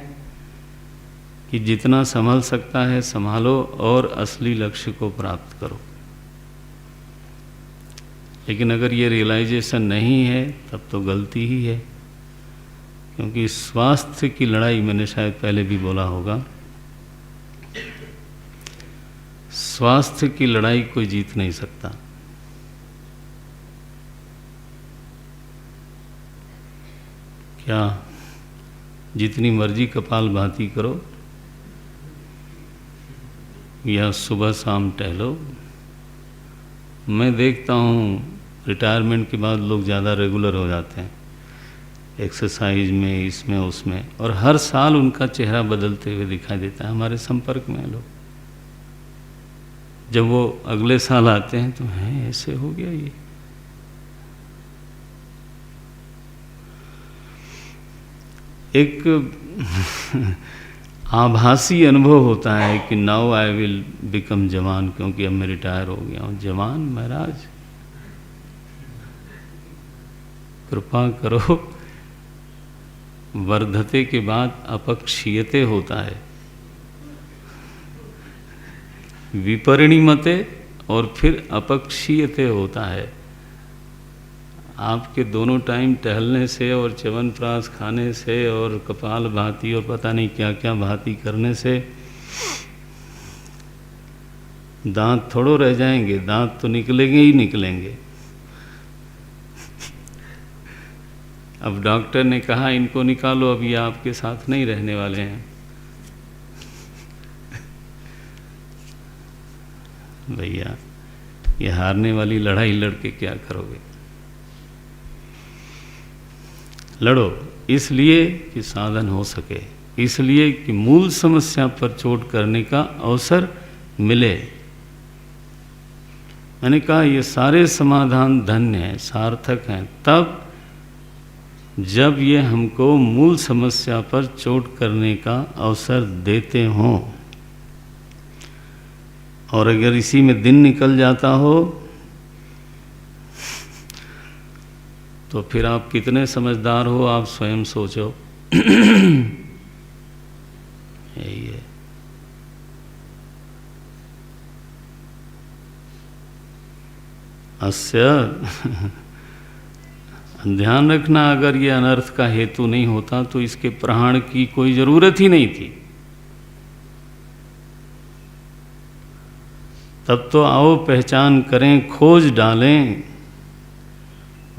कि जितना संभल सकता है संभालो और असली लक्ष्य को प्राप्त करो। लेकिन अगर ये रियलाइजेशन नहीं है तब तो गलती ही है, क्योंकि स्वास्थ्य की लड़ाई, मैंने शायद पहले भी बोला होगा, स्वास्थ्य की लड़ाई कोई जीत नहीं सकता। क्या जितनी मर्जी कपालभाति करो या सुबह शाम टहलो। मैं देखता हूँ रिटायरमेंट के बाद लोग ज़्यादा रेगुलर हो जाते हैं एक्सरसाइज में, इसमें उसमें, और हर साल उनका चेहरा बदलते हुए दिखाई देता है। हमारे संपर्क में लोग, जब वो अगले साल आते हैं तो हैं ऐसे हो गया ये। एक आभासी अनुभव होता है कि नाउ आई विल बिकम जवान, क्योंकि अब मैं रिटायर हो गया हूँ। जवान महाराज, कृपा करो। वर्धते के बाद अपक्षीयते होता है, विपरिणीमते और फिर अपक्षीयते होता है। आपके दोनों टाइम टहलने से और च्यवनप्राश खाने से और कपाल भाती और पता नहीं क्या क्या भाती करने से दांत थोड़ो रह जाएंगे, दांत तो निकलेंगे ही निकलेंगे। अब डॉक्टर ने कहा इनको निकालो, अब ये आपके साथ नहीं रहने वाले हैं। भैया, ये हारने वाली लड़ाई लड़के क्या करोगे? लड़ो इसलिए कि साधन हो सके, इसलिए कि मूल समस्या पर चोट करने का अवसर मिले। मैंने कहा ये सारे समाधान धन्य हैं, सार्थक हैं, तब जब ये हमको मूल समस्या पर चोट करने का अवसर देते हों। और अगर इसी में दिन निकल जाता हो तो फिर आप कितने समझदार हो, आप स्वयं सोचो। यही है। अस्य ध्यान रखना, अगर ये अनर्थ का हेतु नहीं होता तो इसके प्रहाण की कोई जरूरत ही नहीं थी। तब तो आओ पहचान करें, खोज डालें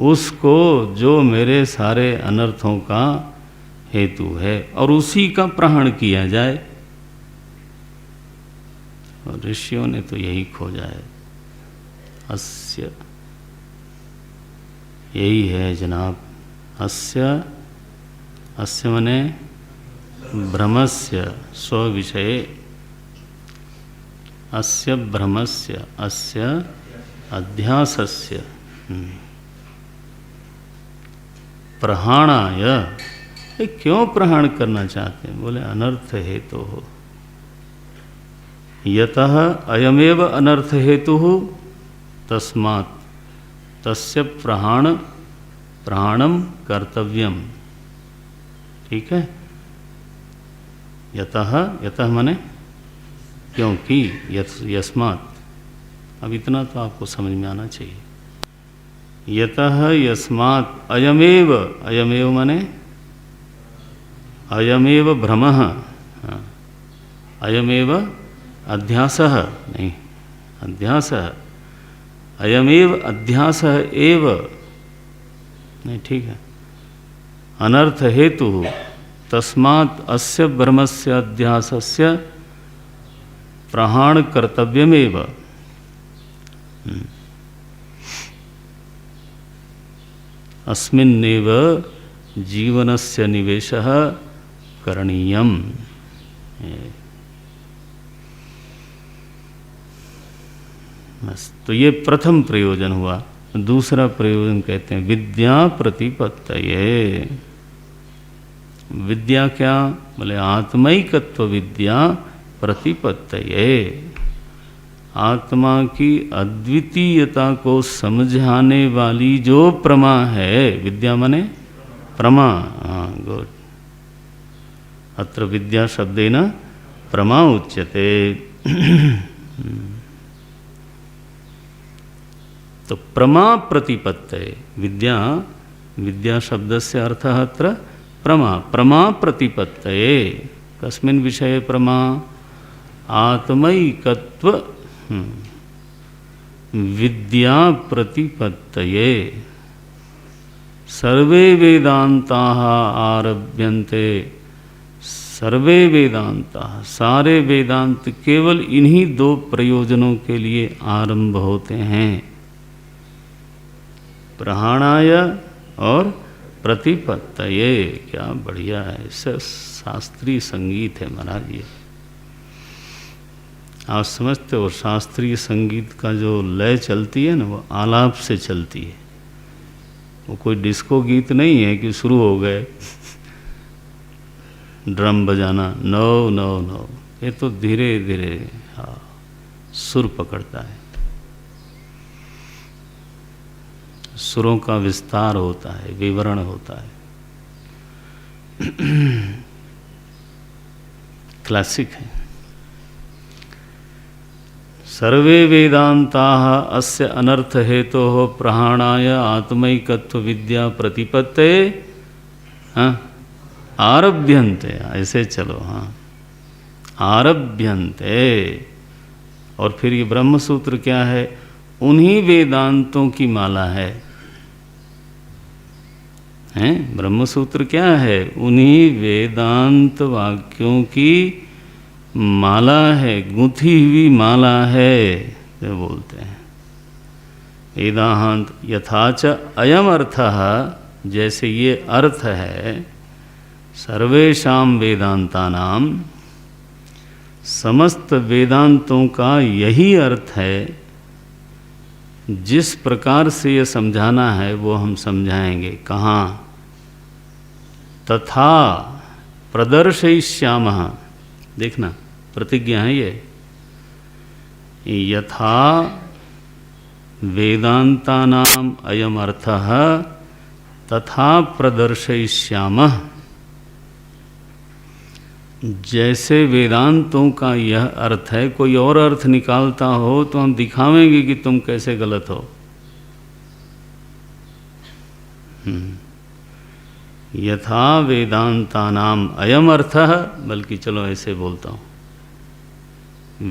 उसको जो मेरे सारे अनर्थों का हेतु है, और उसी का प्रहण किया जाए। और ऋषियों ने तो यही खोजा है। अस्य, यही है जनाब। अस्य, अस्य मने भ्रमस्य स्वविषये, अस्य भ्रमस्य, अस्य अध्यासस्य प्रहाणाय। ये क्यों प्रहाण करना चाहते हैं? बोले अनर्थ हेतु हो। यतः अयमेव अनर्थ हेतु तस्मात् तस्य प्रहाणम कर्तव्यम। ठीक है। यतः, यतः माने क्योंकि, यस्मात्। अब इतना तो आपको समझ में आना चाहिए। यतः यस्मात् अयमेव, अयमेव माने अयमेव भ्रमः, अयमेव अध्यासः, नहीं अध्यासः, अयमेव अध्यासः एव, नहीं ठीक है, अनर्थ हेतु तस्मात् अस्य ब्रह्मस्य अध्यासस्य प्रहाण कर्तव्यमेव। अस्मिन्नेव जीवनस्य निवेशः करणीयम। बस, तो ये प्रथम प्रयोजन हुआ। दूसरा प्रयोजन कहते हैं विद्या प्रतिपत्तये। विद्या क्या? बोले आत्मैकत्व विद्या प्रतिपत्तये। आत्मा की अद्वितीयता को समझाने वाली जो प्रमा है, विद्या माने प्रमा। हाँ, गुड। अत्र विद्या शब्देन प्रमा उच्यते। तो प्रमा प्रतिपत्तये। विद्या, विद्या शब्दस्य अर्थः अत्र प्रमा। प्रमा प्रतिपत्तये। कस्मिन् विषये प्रमा? आत्मैकत्व विद्या प्रतिपत्तये। सर्वे वेदांताः आरभ्यन्ते। सर्वे वेदांताः, सारे वेदांत केवल इन्हीं दो प्रयोजनों के लिए आरंभ होते हैं, प्रहाणाय और प्रतिपत्तये। क्या बढ़िया है, इससे शास्त्रीय संगीत है महाराज। ये आप समझते हो, शास्त्रीय संगीत का जो लय चलती है ना, वो आलाप से चलती है। वो कोई डिस्को गीत नहीं है कि शुरू हो गए ड्रम बजाना। नो नो नो, ये तो धीरे धीरे हाँ सुर पकड़ता है, सुरों का विस्तार होता है, विवरण होता है। क्लासिक है। सर्वे वेदांताः अस्य अनर्थ हेतोः प्रहाणाय आत्मैकत्व विद्या प्रतिपत्तये आरभ्यन्ते। ऐसे चलो, हाँ, आरभ्यन्ते। और फिर ये ब्रह्म सूत्र क्या है? उन्हीं वेदांतों की माला है। हैं? ब्रह्म सूत्र क्या है? उन्हीं वेदांत वाक्यों की माला है, गुंथी हुई माला है, जो बोलते हैं। वेदांत यथाच अयम अर्थः, जैसे ये अर्थ है, सर्वेषां वेदांतानां, समस्त वेदांतों का यही अर्थ है। जिस प्रकार से ये समझाना है वो हम समझाएंगे। कहाँ? तथा प्रदर्शयिष्यामः। देखना, प्रतिज्ञा है ये। यथा वेदांतानां अयम अर्थः तथा प्रदर्शयिष्यामः। जैसे वेदांतों का यह अर्थ है, कोई और अर्थ निकालता हो तो हम दिखावेंगे कि तुम कैसे गलत हो। यथा वेदांतानाम अयम अर्थः, बल्कि चलो ऐसे बोलता हूँ,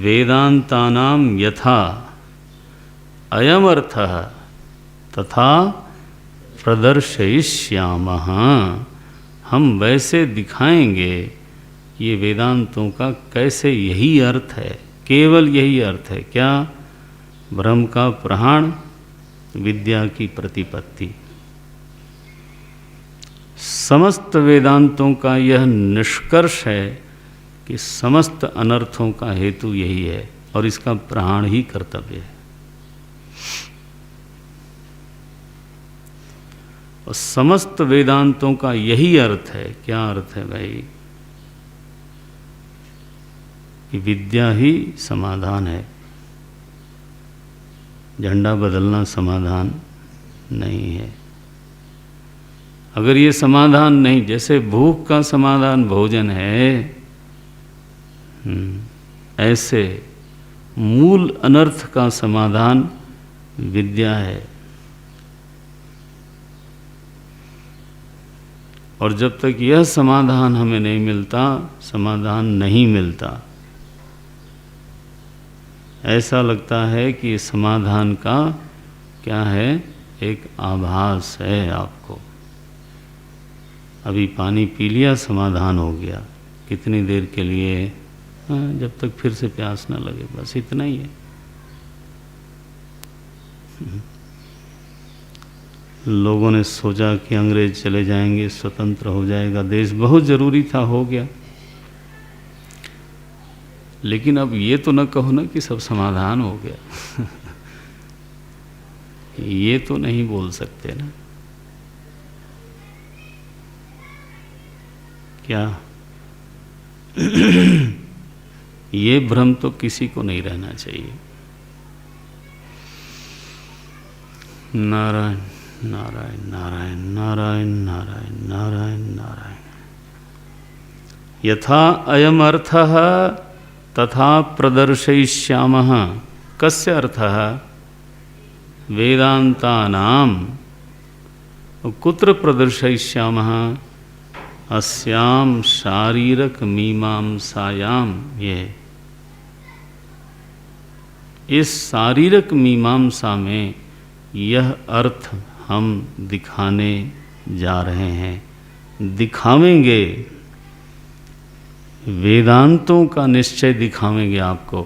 वेदांतानाम यथा अयम अर्थः तथा प्रदर्शयिष्यामः। हम वैसे दिखाएंगे ये वेदांतों का कैसे यही अर्थ है, केवल यही अर्थ है। क्या? ब्रह्म का प्रहाण, विद्या की प्रतिपत्ति। समस्त वेदांतों का यह निष्कर्ष है कि समस्त अनर्थों का हेतु यही है और इसका प्रहाण ही कर्तव्य है। और समस्त वेदांतों का यही अर्थ है। क्या अर्थ है भाई? कि विद्या ही समाधान है। झंडा बदलना समाधान नहीं है। अगर ये समाधान नहीं, जैसे भूख का समाधान भोजन है, ऐसे मूल अनर्थ का समाधान विद्या है। और जब तक यह समाधान हमें नहीं मिलता, समाधान नहीं मिलता। ऐसा लगता है कि समाधान का क्या है? एक आभास है आपको। अभी पानी पी लिया, समाधान हो गया, कितनी देर के लिए, जब तक फिर से प्यास न लगे, बस इतना ही है। लोगों ने सोचा कि अंग्रेज चले जाएंगे, स्वतंत्र हो जाएगा देश, बहुत ज़रूरी था, हो गया। लेकिन अब ये तो न कहो ना कि सब समाधान हो गया। ये तो नहीं बोल सकते ना, क्या? ये भ्रम तो किसी को नहीं रहना चाहिए। नारायण नारायण नारायण नारायण नारायण नारायण नारायण। यथा अयम अर्थः तथा प्रदर्शयिष्यामः। कस्य अर्थः? वेदान्तानां। कुत्र प्रदर्शयिष्यामः? अस्याम शारीरक मीमांसायाम। ये इस शारीरक मीमांसा में यह अर्थ हम दिखाने जा रहे हैं, दिखावेंगे। वेदांतों का निश्चय दिखावेंगे आपको।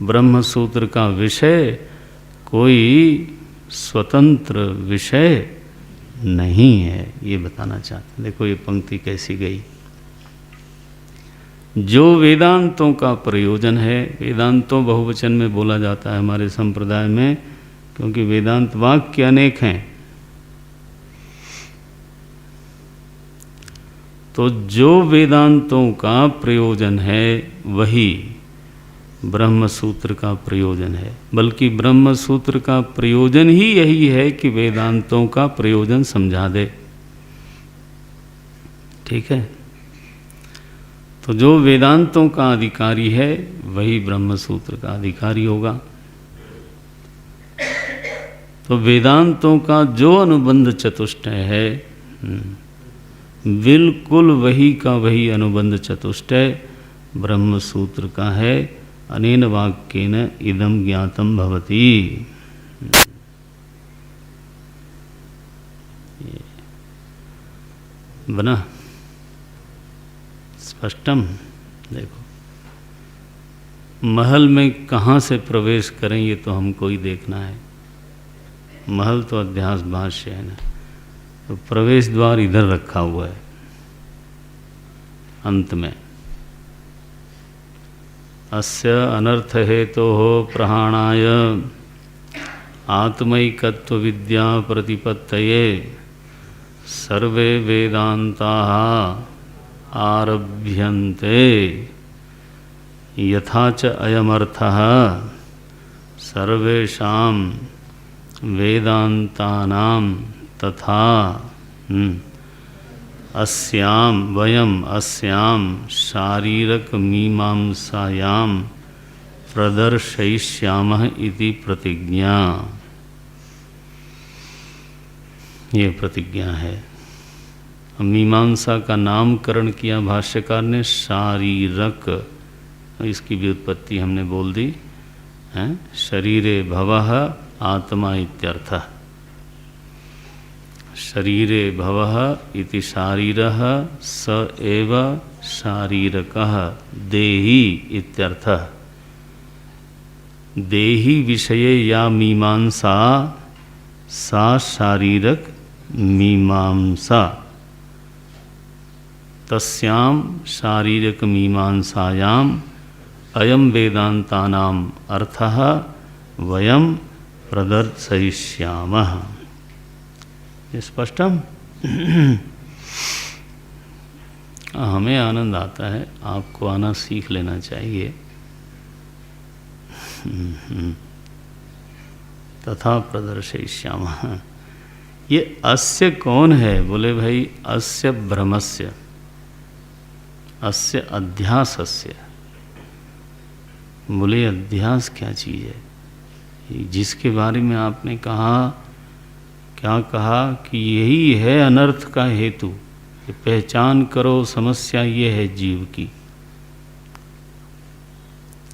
ब्रह्म सूत्र का विषय कोई स्वतंत्र विषय नहीं है, ये बताना चाहते। देखो ये पंक्ति कैसी गई। जो वेदांतों का प्रयोजन है, वेदांतों बहुवचन में बोला जाता है हमारे संप्रदाय में, क्योंकि वेदांत वाक्य अनेक हैं। तो जो वेदांतों का प्रयोजन है वही ब्रह्म सूत्र का प्रयोजन है। बल्कि ब्रह्म सूत्र का प्रयोजन ही यही है कि वेदांतों का प्रयोजन समझा दे। ठीक है? तो जो वेदांतों का अधिकारी है वही ब्रह्म सूत्र का अधिकारी होगा। तो वेदांतों का जो अनुबंध चतुष्टय है, बिल्कुल वही का वही अनुबंध चतुष्टय ब्रह्म सूत्र का है। अनेन वाक्येन इदं ज्ञातं भवति। बना स्पष्टम। देखो महल में कहाँ से प्रवेश करें ये तो हमको ही देखना है। महल तो अध्यास भाष्य है ना, तो प्रवेश द्वार इधर रखा हुआ है अंत में। अस्य अनर्थ हेतोः प्रहाणाय आत्मैकत्व विद्या प्रतिपत्तये सर्वे वेदान्ताः आरभ्यन्ते। यथा च अयमर्थः सर्वेषां वेदान्तानां तथा अस्यां शारीरक मीमांसायां प्रदर्शयिष्यामः इति प्रतिज्ञा। ये प्रतिज्ञा है। मीमांसा का नामकरण किया भाष्यकार ने शारीरक। इसकी व्युत्पत्ति हमने बोल दी है, शरीरे भवः आत्मा इत्यर्थः। शरीरे भवः इति शारीरः स एव शारीरकः देही इत्यर्थः। देही विषये या मीमांसा सा शारीरक मीमांसा। तस्यां शारीरक मीमांसायां अयं वेदांतानां अर्थः वयं प्रदर्शयिष्यामः। स्पष्टम। हमें आनंद आता है, आपको आना सीख लेना चाहिए। तथा प्रदर्शयिष्यामः। ये अस्य कौन है? बोले भाई अस्य ब्रह्मस्य, अस्य अध्यासस्य। बोले अध्यास क्या चीज़ है? जिसके बारे में आपने कहा, क्या कहा कि यही है अनर्थ का हेतु। ये पहचान करो, समस्या ये है जीव की।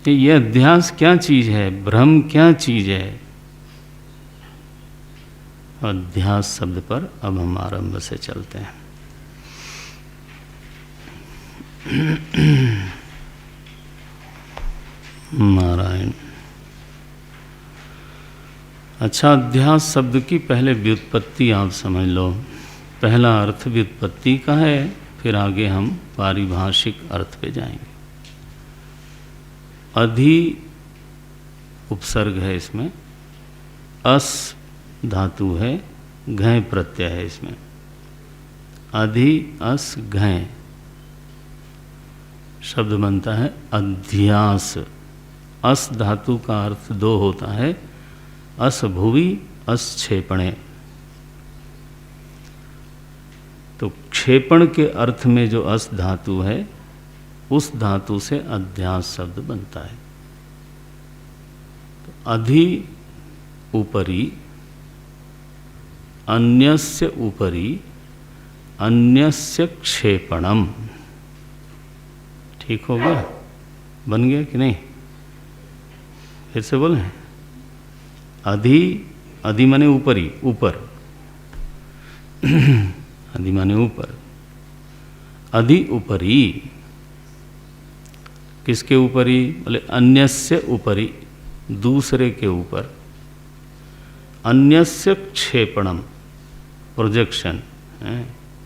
ये अध्यास क्या चीज़ है? भ्रम क्या चीज़ है? अध्यास शब्द पर अब हम आरंभ से चलते हैं। नारायण। अच्छा, अध्यास शब्द की पहले व्युत्पत्ति आप समझ लो। पहला अर्थ व्युत्पत्ति का है, फिर आगे हम पारिभाषिक अर्थ पे जाएंगे। अधि उपसर्ग है इसमें, अस धातु है, घय प्रत्यय है इसमें। अधि अस घय शब्द बनता है अध्यास। अस धातु का अर्थ दो होता है, अस भुवि अस क्षेपणे। तो क्षेपण के अर्थ में जो अस धातु है, उस धातु से अध्यास शब्द बनता है। तो अधि ऊपरी, अन्यस्य ऊपरी, अन्यस्य क्षेपणम। ठीक हो गया? बन गया कि नहीं? फिर से बोलें। अधि, अधि माने ऊपरी, ऊपर। अधि माने ऊपर। अधि ऊपरी, किसके ऊपरी? बोले अन्यस्य ऊपरी, दूसरे के ऊपर। अन्यस्य क्षेपणम, प्रोजेक्शन,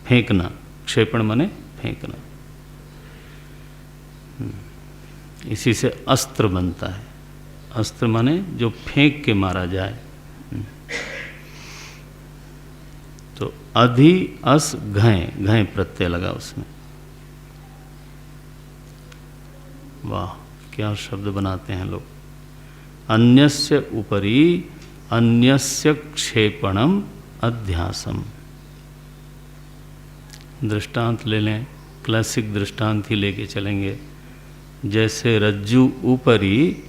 फेंकना। क्षेपण माने फेंकना। इसी से अस्त्र बनता है। अस्त्र माने जो फेंक के मारा जाए। तो अधि अस घय, घय प्रत्यय लगा उसमें। वाह, क्या शब्द बनाते हैं लोग। अन्यस्य उपरि अन्यस्य क्षेपणम अध्यासम। दृष्टांत ले लें, क्लासिक दृष्टांत ही लेके चलेंगे। जैसे रज्जु ऊपरी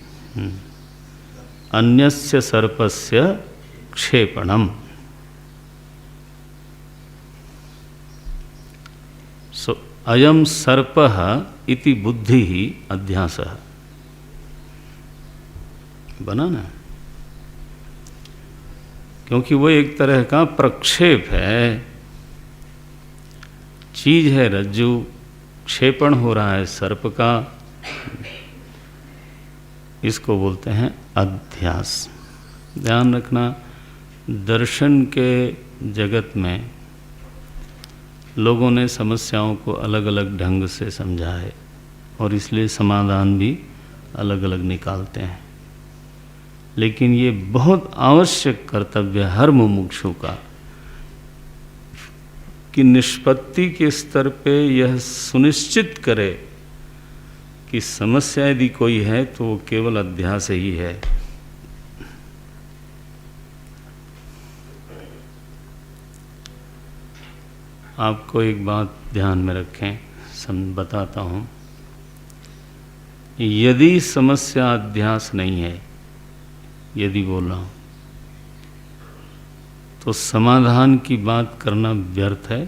अन्यस्य सर्पस्य क्षेपणम। सो अयम सर्पः इति बुद्धि ही अध्यासः। बना ना? क्योंकि वो एक तरह का प्रक्षेप है। चीज है रज्जु, क्षेपण हो रहा है सर्प का, इसको बोलते हैं अध्यास। ध्यान रखना, दर्शन के जगत में लोगों ने समस्याओं को अलग अलग ढंग से समझा है और इसलिए समाधान भी अलग अलग निकालते हैं। लेकिन ये बहुत आवश्यक कर्तव्य है हर मुमुक्षु का कि निष्पत्ति के स्तर पे यह सुनिश्चित करे कि समस्या यदि कोई है तो वो केवल अध्यास ही है। आपको एक बात ध्यान में रखें, बताता हूँ। यदि समस्या अध्यास नहीं है, यदि बोल रहा हूँ, तो समाधान की बात करना व्यर्थ है।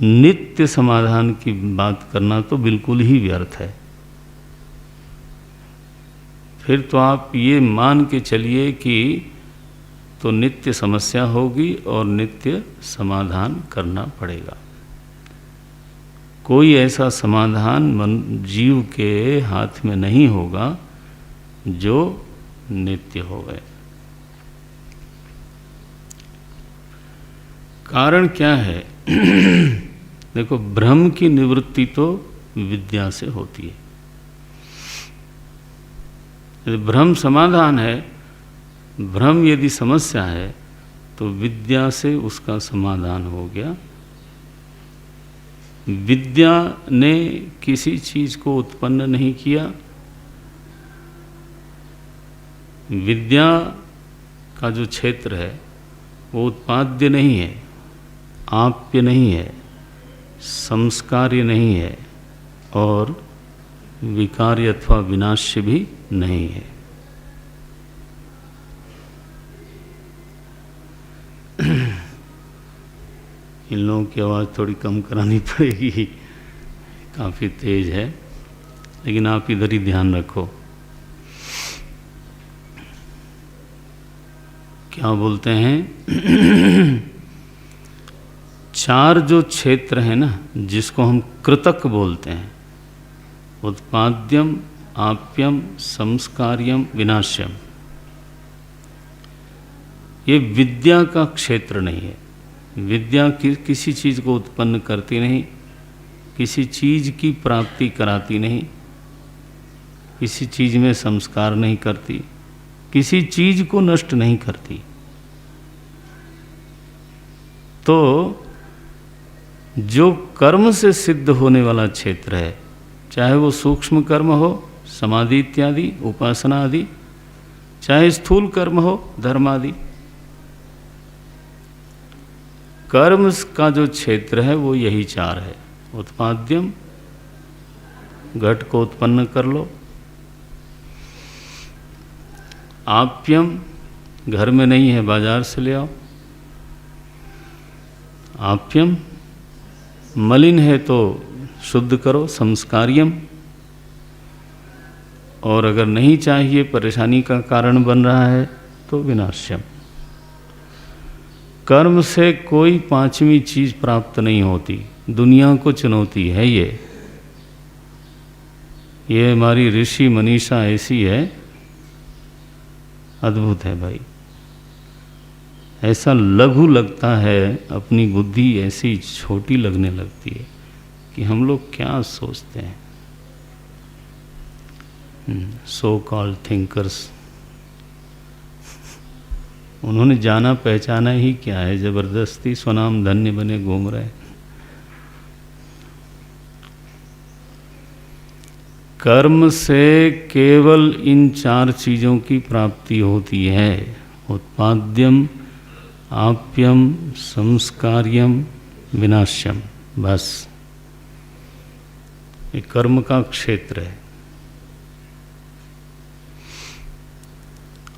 नित्य समाधान की बात करना तो बिल्कुल ही व्यर्थ है। फिर तो आप ये मान के चलिए कि तो नित्य समस्या होगी और नित्य समाधान करना पड़ेगा। कोई ऐसा समाधान जीव के हाथ में नहीं होगा जो नित्य हो गए। कारण क्या है? देखो, भ्रम की निवृत्ति तो विद्या से होती है। यदि भ्रम समाधान है, भ्रम यदि समस्या है, तो विद्या से उसका समाधान हो गया। विद्या ने किसी चीज को उत्पन्न नहीं किया। विद्या का जो क्षेत्र है वो उत्पाद्य नहीं है, आप्य नहीं है, संस्कार्य नहीं है और विकार्य अथवा विनाश्य भी नहीं है। इन लोगों की आवाज़ थोड़ी कम करानी पड़ेगी, काफ़ी तेज है, लेकिन आप इधर ही ध्यान रखो। क्या बोलते हैं? चार जो क्षेत्र हैं ना, जिसको हम कृतक बोलते हैं, उत्पाद्यम, आप्यम, संस्कार्यम, विनाश्यम, ये विद्या का क्षेत्र नहीं है। विद्या किसी चीज़ को उत्पन्न करती नहीं, किसी चीज़ की प्राप्ति कराती नहीं, किसी चीज़ में संस्कार नहीं करती, किसी चीज़ को नष्ट नहीं करती। तो जो कर्म से सिद्ध होने वाला क्षेत्र है, चाहे वो सूक्ष्म कर्म हो, समाधि इत्यादि, उपासना आदि, चाहे स्थूल कर्म हो, धर्म आदि, कर्म का जो क्षेत्र है वो यही चार है। उत्पाद्यम, घट को उत्पन्न कर लो। आप्यम, घर में नहीं है, बाजार से ले आओ। आप्यम, मलिन है तो शुद्ध करो। संस्कार्यम, और अगर नहीं चाहिए, परेशानी का कारण बन रहा है, तो विनाश्यम। कर्म से कोई पांचवी चीज प्राप्त नहीं होती, दुनिया को चुनौती है ये हमारी ऋषि मनीषा ऐसी है, अद्भुत है भाई। ऐसा लघु लगता है, अपनी बुद्धि ऐसी छोटी लगने लगती है कि हम लोग क्या सोचते हैं। सो कॉल्ड थिंकर्स, उन्होंने जाना पहचाना ही क्या है, जबरदस्ती स्वनाम धन्य बने घूम रहे। कर्म से केवल इन चार चीज़ों की प्राप्ति होती है। उत्पाद्यम, आप्यम, संस्कार्यम, विनाश्यम, बस ये कर्म का क्षेत्र है।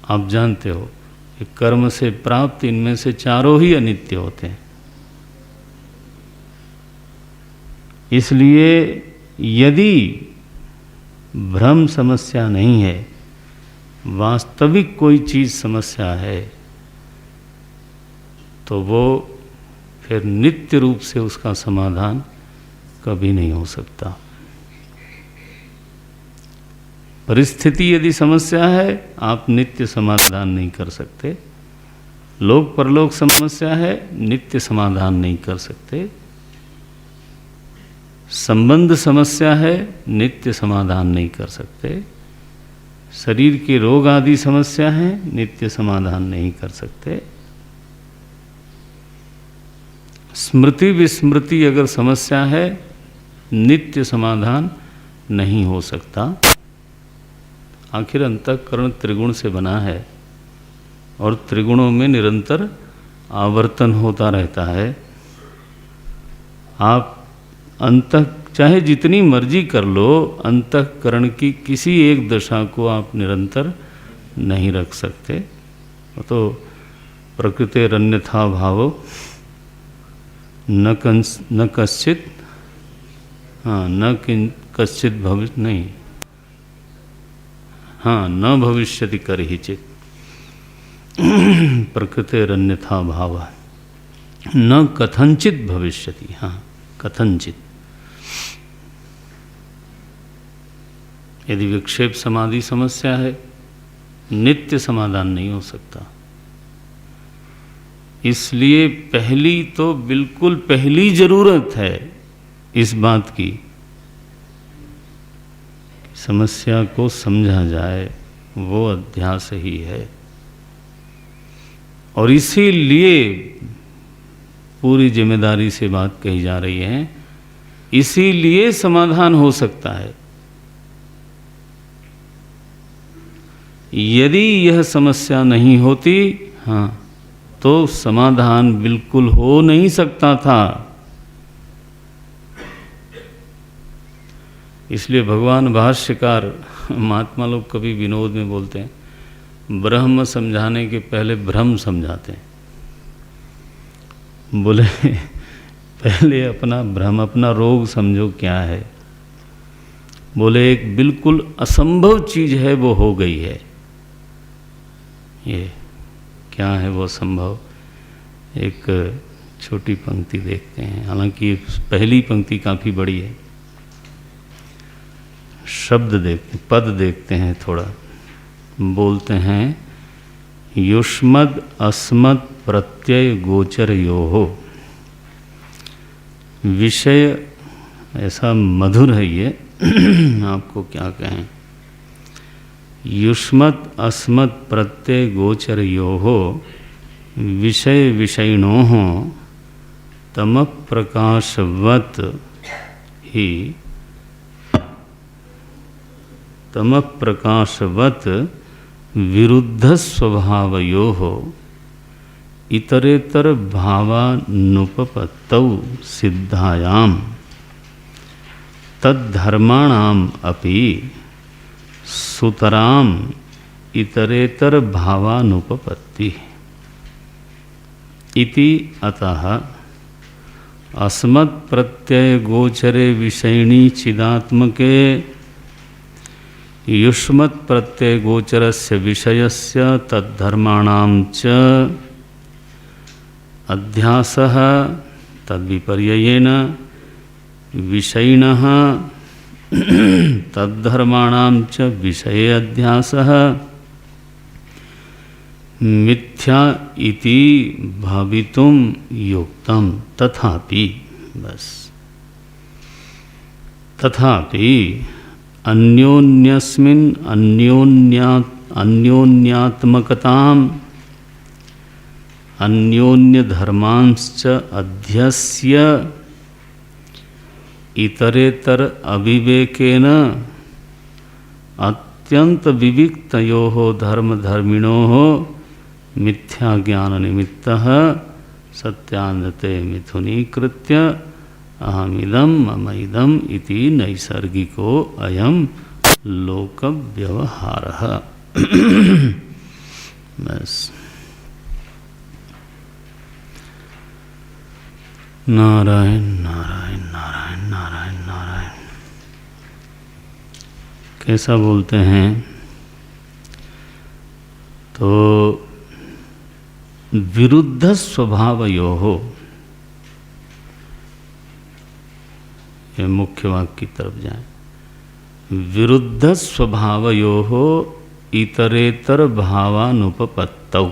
आप जानते हो कि कर्म से प्राप्त इनमें से चारों ही अनित्य होते हैं। इसलिए यदि भ्रम समस्या नहीं है, वास्तविक कोई चीज़ समस्या है, तो वो फिर नित्य रूप से उसका समाधान कभी नहीं हो सकता। परिस्थिति यदि समस्या है, आप नित्य समाधान नहीं कर सकते। लोक परलोक समस्या है, नित्य समाधान नहीं कर सकते। संबंध समस्या है, नित्य समाधान नहीं कर सकते। शरीर के रोग आदि समस्या है, नित्य समाधान नहीं कर सकते। स्मृति विस्मृति अगर समस्या है, नित्य समाधान नहीं हो सकता। आखिर अंतःकरण त्रिगुण से बना है और त्रिगुणों में निरंतर आवर्तन होता रहता है। आप चाहे जितनी मर्जी कर लो, अंतःकरण की किसी एक दशा को आप निरंतर नहीं रख सकते। तो प्रकृतिरन्यथा भावो न कश्चित, हाँ, न कश्चित भविष्य नहीं, हाँ, न भविष्यति करहिचित। प्रकृतिरन्यथा भाव न कथंचित भविष्यति, हाँ, कथंचित। यदि विक्षेप समाधि समस्या है, नित्य समाधान नहीं हो सकता। इसलिए पहली तो बिल्कुल पहली जरूरत है इस बात की, समस्या को समझा जाए, वो अध्यास ही है। और इसीलिए पूरी जिम्मेदारी से बात कही जा रही है, इसीलिए समाधान हो सकता है। यदि यह समस्या नहीं होती, हाँ, तो समाधान बिल्कुल हो नहीं सकता था। इसलिए भगवान भाष्यकार, महात्मा लोग कभी विनोद में बोलते हैं, ब्रह्म समझाने के पहले भ्रम समझाते हैं। बोले पहले अपना भ्रम, अपना रोग समझो क्या है। बोले एक बिल्कुल असंभव चीज है, वो हो गई है। ये क्या है वो संभव? एक छोटी पंक्ति देखते हैं, हालांकि पहली पंक्ति काफ़ी बड़ी है। शब्द देखते, पद देखते हैं थोड़ा। बोलते हैं युष्मद् अस्मद् प्रत्यय गोचरयोः। विषय ऐसा मधुर है ये आपको क्या कहें। युष्मद् अस्मद् प्रत्यय गोचरयोः विषय विषयिणोः तमः प्रकाशवत् ही तमः प्रकाशवत् विरुद्ध स्वभावयोः इतरेतर भावानुपपत्तौ सिद्धायां तद्धर्माणाम् अपि सुतराम इतरेतर भावानुपपत्ति इति अतः अस्मत् प्रत्यय गोचरे विषयिणी चिदात्मके युष्मत् प्रत्यय गोचरस्य विषयस्य तद्धर्माणां च अध्यासः तद्विपर्ययेन विषयिणः तद्धर्माणां च विषये अध्यासः मिथ्या इति भावितुं युक्तम। तथापि बस तथापि अन्योन्यस्मिन् अन्योन्यात्मकताम् अन्योन्य धर्मांश्च अध्यस्य इतरेतर अविवेकेन अत्यंत विविक्तयोः धर्मधर्मिणोः मिथ्या ज्ञान निमित्तः सत्यान्ते मिथुनीकृत्य अहमिदं मम इदम् इति नैसर्गिको अयं लोक व्यवहारः। बस नारायण नारायण नारायण नारायण नारायण। कैसा बोलते हैं तो विरुद्ध स्वभावयोः, ये मुख्य वाक्य की तरफ जाए। विरुद्ध स्वभावयोः इतरेतर भावानुपपत्तौ,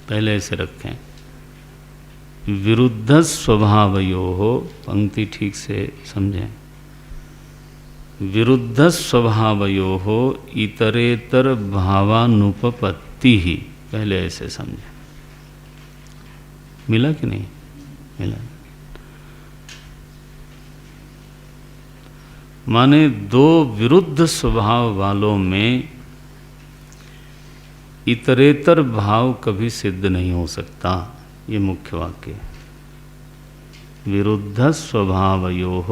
पहले ऐसे रखें। विरुद्ध स्वभावयोः, पंक्ति ठीक से समझें। विरुद्ध स्वभावयोः इतरेतर भावानुपपत्ति ही, पहले ऐसे समझें। मिला कि नहीं मिला? माने दो विरुद्ध स्वभाव वालों में इतरेतर भाव कभी सिद्ध नहीं हो सकता। ये मुख्य वाक्य। विरुद्ध स्वभावयोः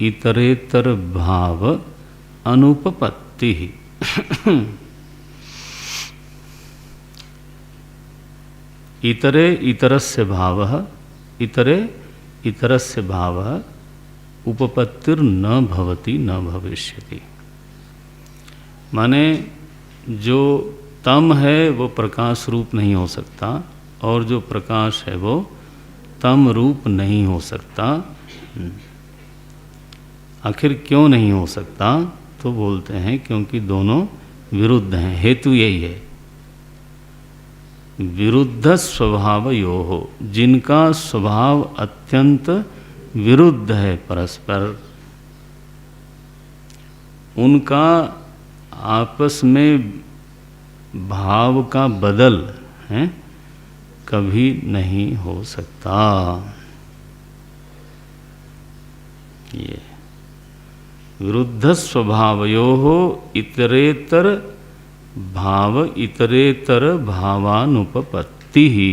इतरेतर भाव अनुपपत्ति। इतरे इतरस्य भावः, इतरे इतरस्य भावः उपपत्तिर न भवति न भविष्यति। माने जो तम है वो प्रकाश रूप नहीं हो सकता, और जो प्रकाश है वो तम रूप नहीं हो सकता। आखिर क्यों नहीं हो सकता? तो बोलते हैं क्योंकि दोनों विरुद्ध हैं। हेतु यही है, विरुद्ध स्वभावयोः, जिनका स्वभाव अत्यंत विरुद्ध है परस्पर, उनका आपस में भाव का बदल है कभी नहीं हो सकता। ये विरुद्ध स्वभावयोः इतरेतर भाव इतरेतर भावानुपपत्ति ही।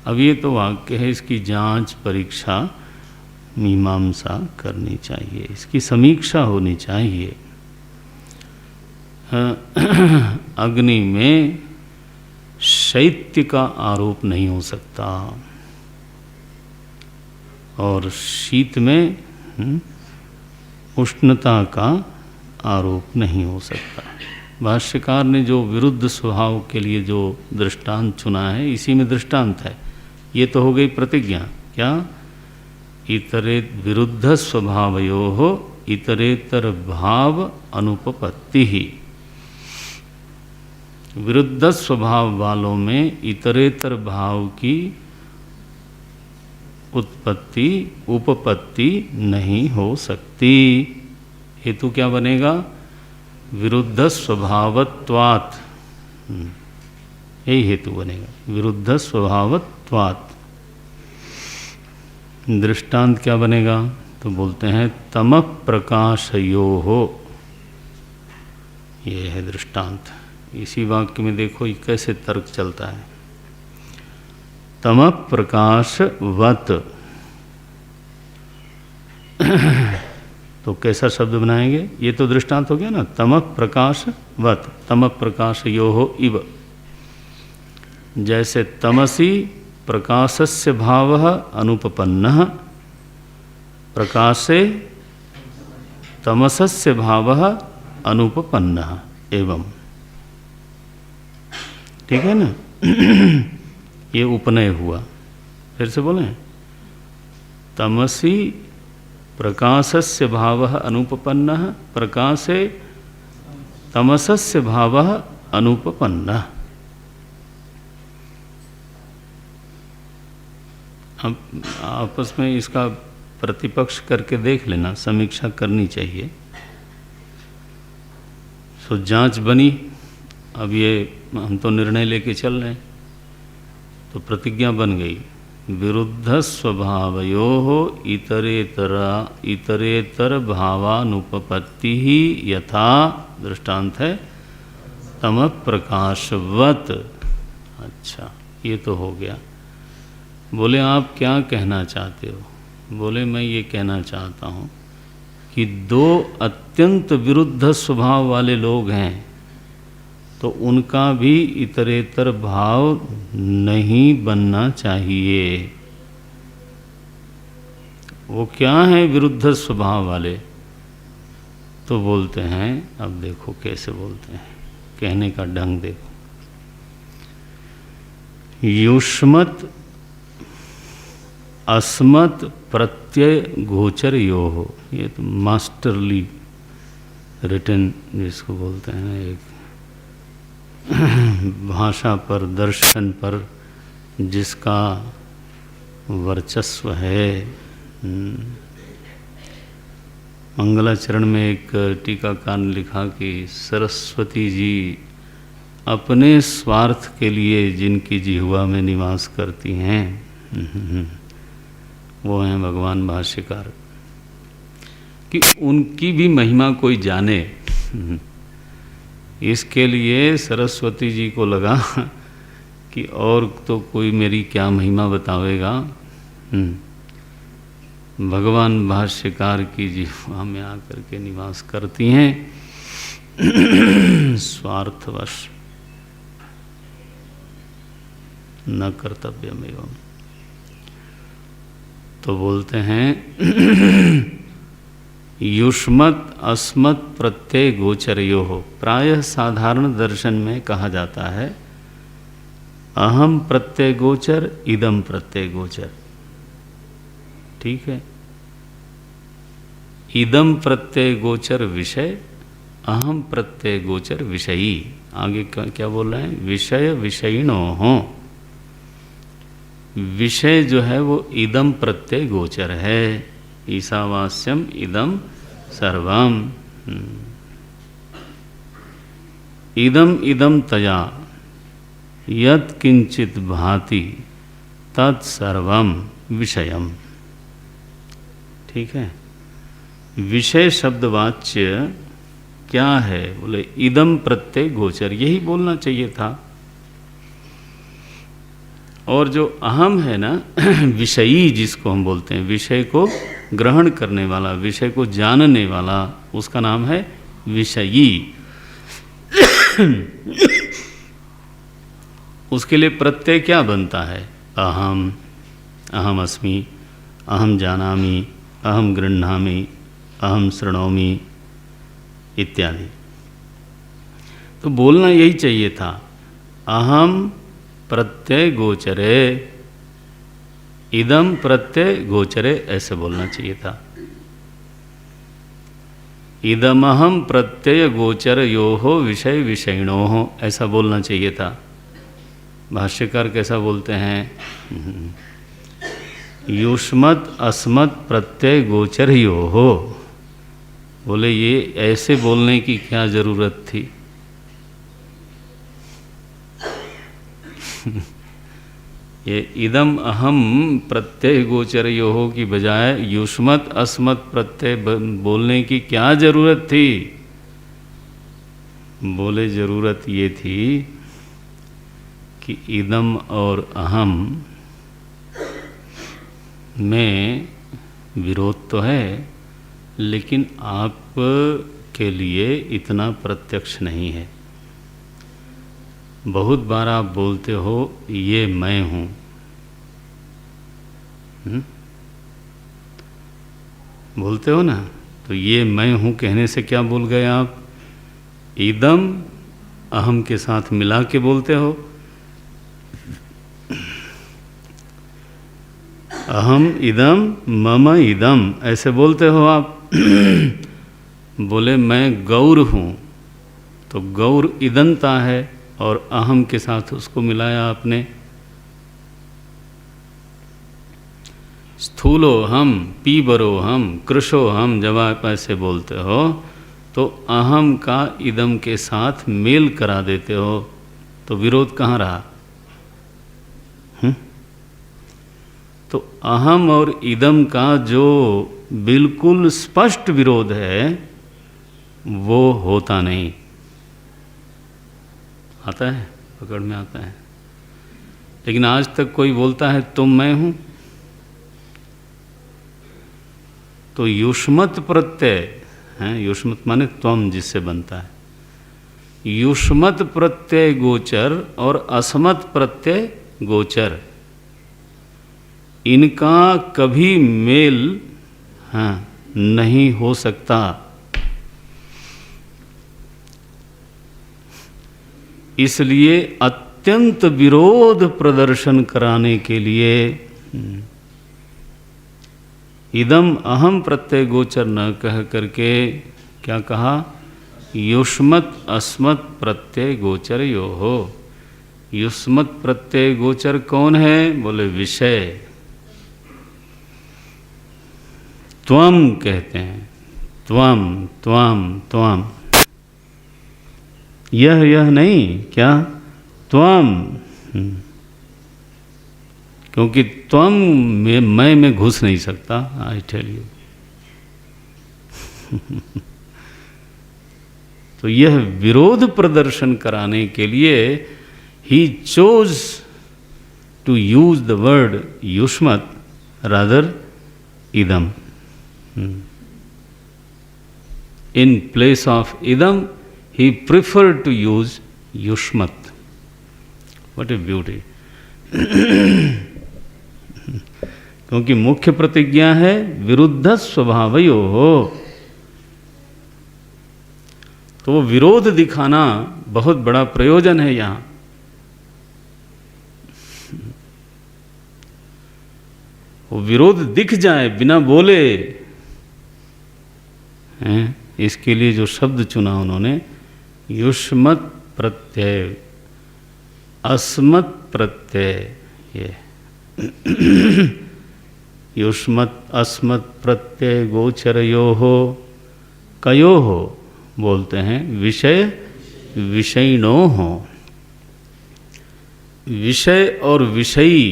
अब ये तो वाक्य है, इसकी जांच परीक्षा मीमांसा करनी चाहिए, इसकी समीक्षा होनी चाहिए। अग्नि में शैत्य का आरोप नहीं हो सकता, और शीत में उष्णता का आरोप नहीं हो सकता। भाष्यकार ने जो विरुद्ध स्वभाव के लिए जो दृष्टांत चुना है, इसी में दृष्टांत है। ये तो हो गई प्रतिज्ञा। क्या? इतरे विरुद्ध स्वभावयोः इतरेतर भाव अनुपपत्ति ही। विरुद्ध स्वभाव वालों में इतरेतर भाव की उत्पत्ति उपपत्ति नहीं हो सकती। हेतु क्या बनेगा? विरुद्ध स्वभावत्वात्। यही हेतु बनेगा, विरुद्ध स्वभावत्वात्। दृष्टांत क्या बनेगा? तो बोलते हैं तमः प्रकाशयोः। ये है दृष्टांत। इसी वाक्य में देखो ये कैसे तर्क चलता है। तमः प्रकाशवत्। तो कैसा शब्द बनाएंगे? ये तो दृष्टांत हो गया ना, तमः प्रकाशवत्, तमः प्रकाशयोः इव। जैसे तमसि प्रकाशस्य भावः अनुपपन्नः, प्रकाशे तमसस्य भावः अनुपपन्नः एवं। ठीक है ना? ये उपनय हुआ। फिर से बोलें, तमसि प्रकाशस्य भावः अनुपपन्नः, प्रकाशे तमसस्य भावः अनुपपन्नः। अब आपस में इसका प्रतिपक्ष करके देख लेना, समीक्षा करनी चाहिए। सो जांच बनी। अब ये हम तो निर्णय लेके चल रहे हैं, तो प्रतिज्ञा बन गई। विरुद्ध स्वभावयोः इतरेतर भावानुपपत्ति ही यथा, दृष्टांत है, तमः प्रकाशवत्। अच्छा, ये तो हो गया। बोले आप क्या कहना चाहते हो? बोले मैं ये कहना चाहता हूँ कि दो अत्यंत विरुद्ध स्वभाव वाले लोग हैं, तो उनका भी इतरेतर भाव नहीं बनना चाहिए। वो क्या है विरुद्ध स्वभाव वाले? तो बोलते हैं, अब देखो कैसे बोलते हैं, कहने का ढंग देखो। युष्मत् अस्मत् प्रत्यय गोचर योः। ये तो मास्टरली रिटन जिसको बोलते हैं, एक भाषा पर, दर्शन पर जिसका वर्चस्व है। मंगलाचरण में एक टीकाकार ने लिखा कि सरस्वती जी अपने स्वार्थ के लिए जिनकी जिह्वा में निवास करती हैं, वो हैं भगवान भाष्यकार। कि उनकी भी महिमा कोई जाने, इसके लिए सरस्वती जी को लगा कि और तो कोई मेरी क्या महिमा बतावेगा। भगवान भाष्यकार की जिह्वा में आकर के निवास करती हैं स्वार्थवश, न कर्तव्यम एवं। तो बोलते हैं युष्मत् अस्मत् प्रत्यय गोचरयोः। प्रायः साधारण दर्शन में कहा जाता है अहम प्रत्यय गोचर, इदम प्रत्यय गोचर। ठीक है, इदम प्रत्यय गोचर विषय, अहम प्रत्यय गोचर विषयी। आगे क्या बोल रहे हैं? विषय विषयिणो हो। विषय जो है वो इदम प्रत्यय गोचर है। ईशावास्यम इदम सर्वम। इदम इदम तया यत् किंचित भाति तत्सर्वम विषयम। ठीक है, विषय शब्दवाच्य क्या है? बोले इदम प्रत्यय गोचर, यही बोलना चाहिए था। और जो अहम है ना, विषयी जिसको हम बोलते हैं, विषय को ग्रहण करने वाला, विषय को जानने वाला, उसका नाम है विषयी। उसके लिए प्रत्यय क्या बनता है? अहम, अहम अस्मि, अहम जानामि, अहम गृह्णामि, अहम शृणोमि इत्यादि। तो बोलना यही चाहिए था, अहम प्रत्यय गोचरे, इदम प्रत्यय गोचरे, ऐसे बोलना चाहिए था। इदमहम प्रत्यय गोचर योहो विषय विषयिणोः, ऐसा बोलना चाहिए था। भाष्यकार कैसा बोलते हैं, युष्मत् अस्मत् प्रत्यय गोचर योहो। बोले ये ऐसे बोलने की क्या जरूरत थी। ये इदम अहम प्रत्यय गोचर योहो की बजाय युष्मत् अस्मत् प्रत्यय बोलने की क्या जरूरत थी। बोले जरूरत ये थी कि इदम और अहम में विरोध तो है, लेकिन आप के लिए इतना प्रत्यक्ष नहीं है। बहुत बार आप बोलते हो ये मैं हूँ, बोलते हो ना, तो ये मैं हूँ कहने से क्या बोल गए आप, इदम अहम के साथ मिला के बोलते हो। अहम इदम मम इदम ऐसे बोलते हो आप। बोले मैं गौर हूँ, तो गौर इदंता है और अहम के साथ उसको मिलाया आपने। स्थूलो हम, पीबरो हम, कृशो हम जब आप ऐसे बोलते हो तो अहम का इदम के साथ मेल करा देते हो, तो विरोध कहाँ रहा। तो अहम और इदम का जो बिल्कुल स्पष्ट विरोध है वो होता नहीं। आता है, पकड़ में आता है। लेकिन आज तक कोई बोलता है तुम मैं हूं, तो युष्मत प्रत्यय है, युष्मत माने त्वम जिससे बनता है, युष्मत प्रत्यय गोचर और असमत प्रत्यय गोचर, इनका कभी मेल नहीं हो सकता। इसलिए अत्यंत विरोध प्रदर्शन कराने के लिए इदम अहम प्रत्यय गोचर न कह करके क्या कहा, युष्मत अस्मत् प्रत्यय गोचर यो हो। युष्मत प्रत्यय गोचर कौन है, बोले विषय, त्वम कहते हैं, त्वम त्वम त्वम, यह नहीं, क्या त्वम, क्योंकि त्वम मैं में घुस नहीं सकता। I tell you. तो यह विरोध प्रदर्शन कराने के लिए ही chose to use the word युष्मत रादर इदम। In place of idam, he preferred to use yushmat. What a beauty! क्योंकि मुख्य प्रतिज्ञा है विरुद्ध स्वभावयो हो, तो वो विरोध दिखाना बहुत बड़ा प्रयोजन है यहाँ। वो विरोध दिख जाए बिना बोले हैं, इसके लिए जो शब्द चुना उन्होंने, युष्मत प्रत्यय, अस्मत् प्रत्यय, ये युष्मत अस्मत् प्रत्यय गोचरयो हो, कयो हो बोलते हैं, विषय विषयिणो हो। विषय और विषयी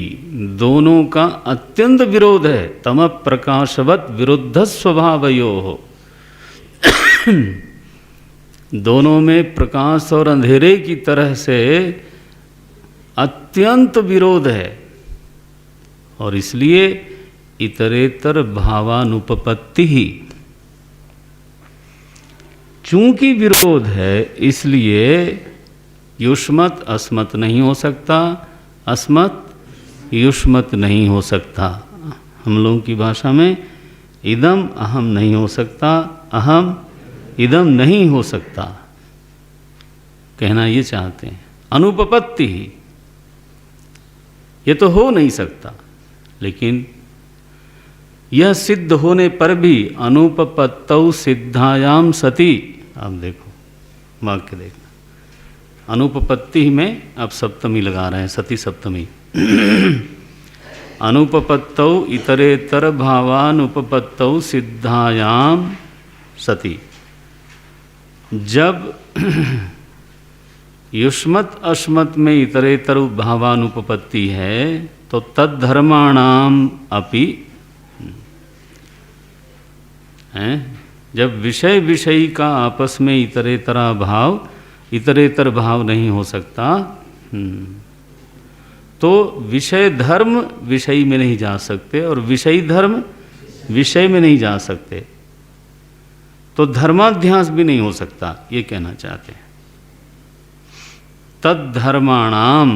दोनों का अत्यंत विरोध है, तम प्रकाशवत विरुद्ध स्वभावयो हो। दोनों में प्रकाश और अंधेरे की तरह से अत्यंत विरोध है, और इसलिए इतरेतर भावानुपपत्ति ही। चूंकि विरोध है इसलिए युष्मत अस्मत् नहीं हो सकता, अस्मत् युष्मत नहीं हो सकता। हम लोगों की भाषा में इदम अहम नहीं हो सकता, अहम इदम नहीं हो सकता। कहना ये चाहते हैं। अनुपपत्ति ही, ये तो हो नहीं सकता, लेकिन यह सिद्ध होने पर भी अनुपपत्तौ सिद्धायाम सती, आप देखो वाक्य देखना, अनुपपत्ति में आप सप्तमी लगा रहे हैं, सती सप्तमी। अनुपपत्तौ इतरेतर भावानुपपत्तौ सिद्धायाम सती। जब युष्मत अश्मत में इतरेतर भावानुपपत्ति है तो तद्धर्माणाम अपि है, जब विषय विषयी का आपस में इतरेतरा भाव, इतरेतर भाव नहीं हो सकता, तो विषय धर्म विषयी में नहीं जा सकते और विषयी धर्म विषय में नहीं जा सकते, तो धर्माध्यास भी नहीं हो सकता, ये कहना चाहते हैं। तद्धर्माणाम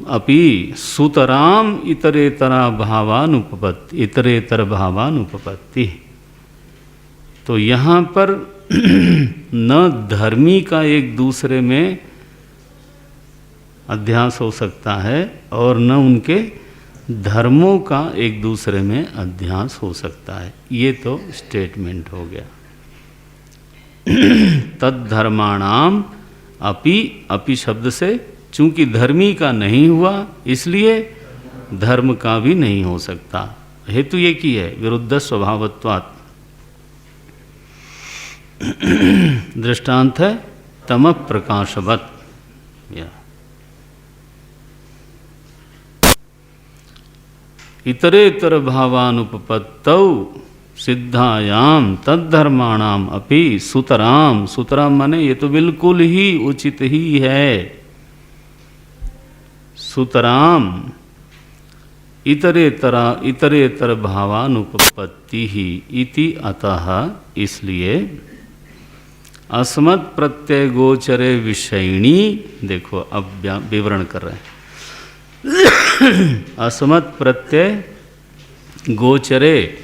अपि सुतराम इतरेतरा भावानुपपत्ति, इतरेतर भावानुपपत्ति। तो यहाँ पर न धर्मी का एक दूसरे में अध्यास हो सकता है और न उनके धर्मों का एक दूसरे में अध्यास हो सकता है, ये तो स्टेटमेंट हो गया। तद्धर्माणाम अपि, अपि शब्द से चूंकि धर्मी का नहीं हुआ इसलिए धर्म का भी नहीं हो सकता। हेतु ये की है, विरुद्ध स्वभावत्वात्। दृष्टांत है तम प्रकाशवत्। इतरेतर भावानुपपत्तौ सिद्धायाम तद्धर्माणाम अपि सुतराम, सुतराम माने ये तो बिल्कुल ही उचित ही है, सुतराम इतरेतर भावानुपपत्ति ही इति, अतः इसलिए अस्मत् प्रत्यय गोचरे विषयिणी, देखो अब विवरण कर रहे हैं। अस्मत् प्रत्यय गोचरे,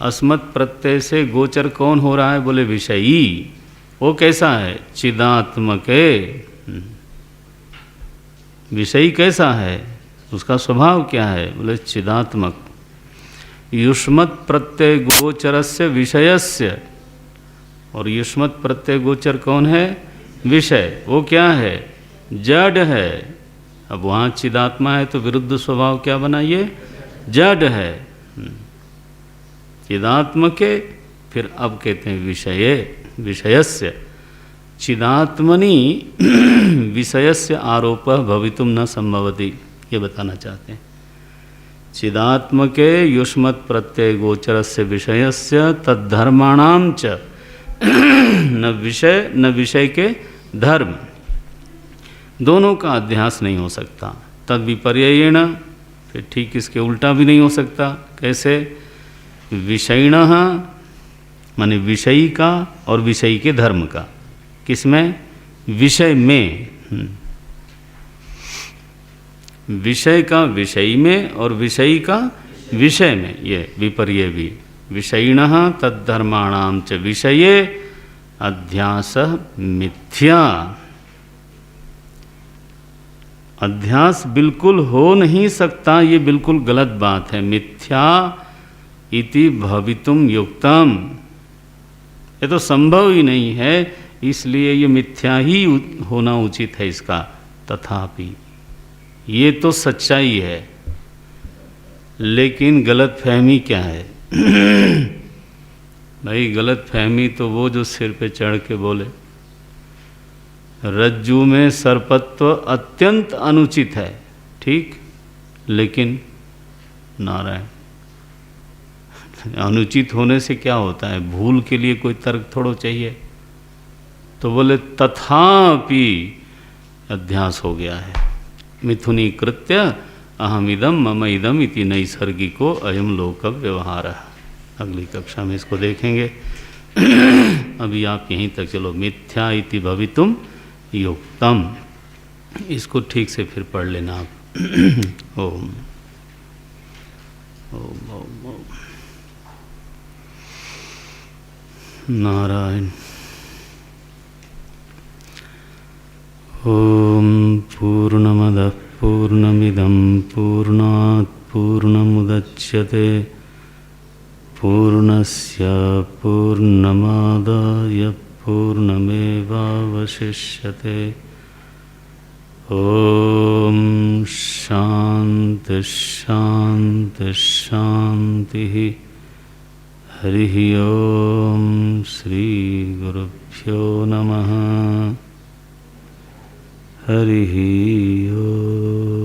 अस्मत् प्रत्यय से गोचर कौन हो रहा है, बोले विषयी। वो कैसा है, चिदात्मके। विषयी कैसा है, उसका स्वभाव क्या है, बोले चिदात्मक। युष्मत् प्रत्यय गोचरस्य विषयस्य, और युष्मत् प्रत्यय गोचर कौन है, विषय। वो क्या है, जड़ है। अब वहाँ चिदात्मा है तो विरुद्ध स्वभाव क्या बना, ये जड़ है। चिदात्मके, फिर अब कहते हैं विषये, विषयस्य। चिदात्मनि विषयस्य आरोप भवितुम न संभवति, ये बताना चाहते हैं। चिदात्मके युष्मत् प्रत्यय गोचरस्य विषयस्य तद्धर्माणाम च, न विषय न विषय के धर्म, दोनों का अध्यास नहीं हो सकता। तद विपर्ययेण, फिर ठीक इसके उल्टा भी नहीं हो सकता। कैसे, विषयिणः माने विषयी का और विषयी के धर्म का। किसमें, विषय में। विषय का विषयी में और विषयी का विषय में, ये विपर्य भी। विषयिणः तद्धर्माणाम च विषये अध्यास मिथ्या। अध्यास बिल्कुल हो नहीं सकता, ये बिल्कुल गलत बात है। मिथ्या इति भवितुम युक्तम, ये तो संभव ही नहीं है, इसलिए ये मिथ्या ही होना उचित है इसका। तथापि ये तो सच्चाई है, लेकिन गलत फहमी क्या है भाई, गलत फहमी तो वो जो सिर पे चढ़ के बोले रज्जू में सर्पत्व अत्यंत अनुचित है, ठीक, लेकिन नारायण, अनुचित होने से क्या होता है, भूल के लिए कोई तर्क थोड़ो चाहिए। तो बोले तथापि अध्यास हो गया है। मिथुनी कृत्य अहमिदम मम इदम इति नैसर्गिको अयम लोक व्यवहार। अगली कक्षा में इसको देखेंगे। अभी आप यहीं तक चलो। मिथ्या इति भवितुम युक्तम, इसको ठीक से फिर पढ़ लेना आप। ओम ओम ओम ओम नारायण। ॐ पूर्णमदः पूर्णमिदं पूर्णात् पूर्णमुदच्यते पूर्णस्य पूर्णमादाय पूर्णमेवावशिष्यते। ॐ शान्ति शान्ति शान्तिः। हरिः ॐ श्रीगुरुभ्यो नमः। हरिः ॐ।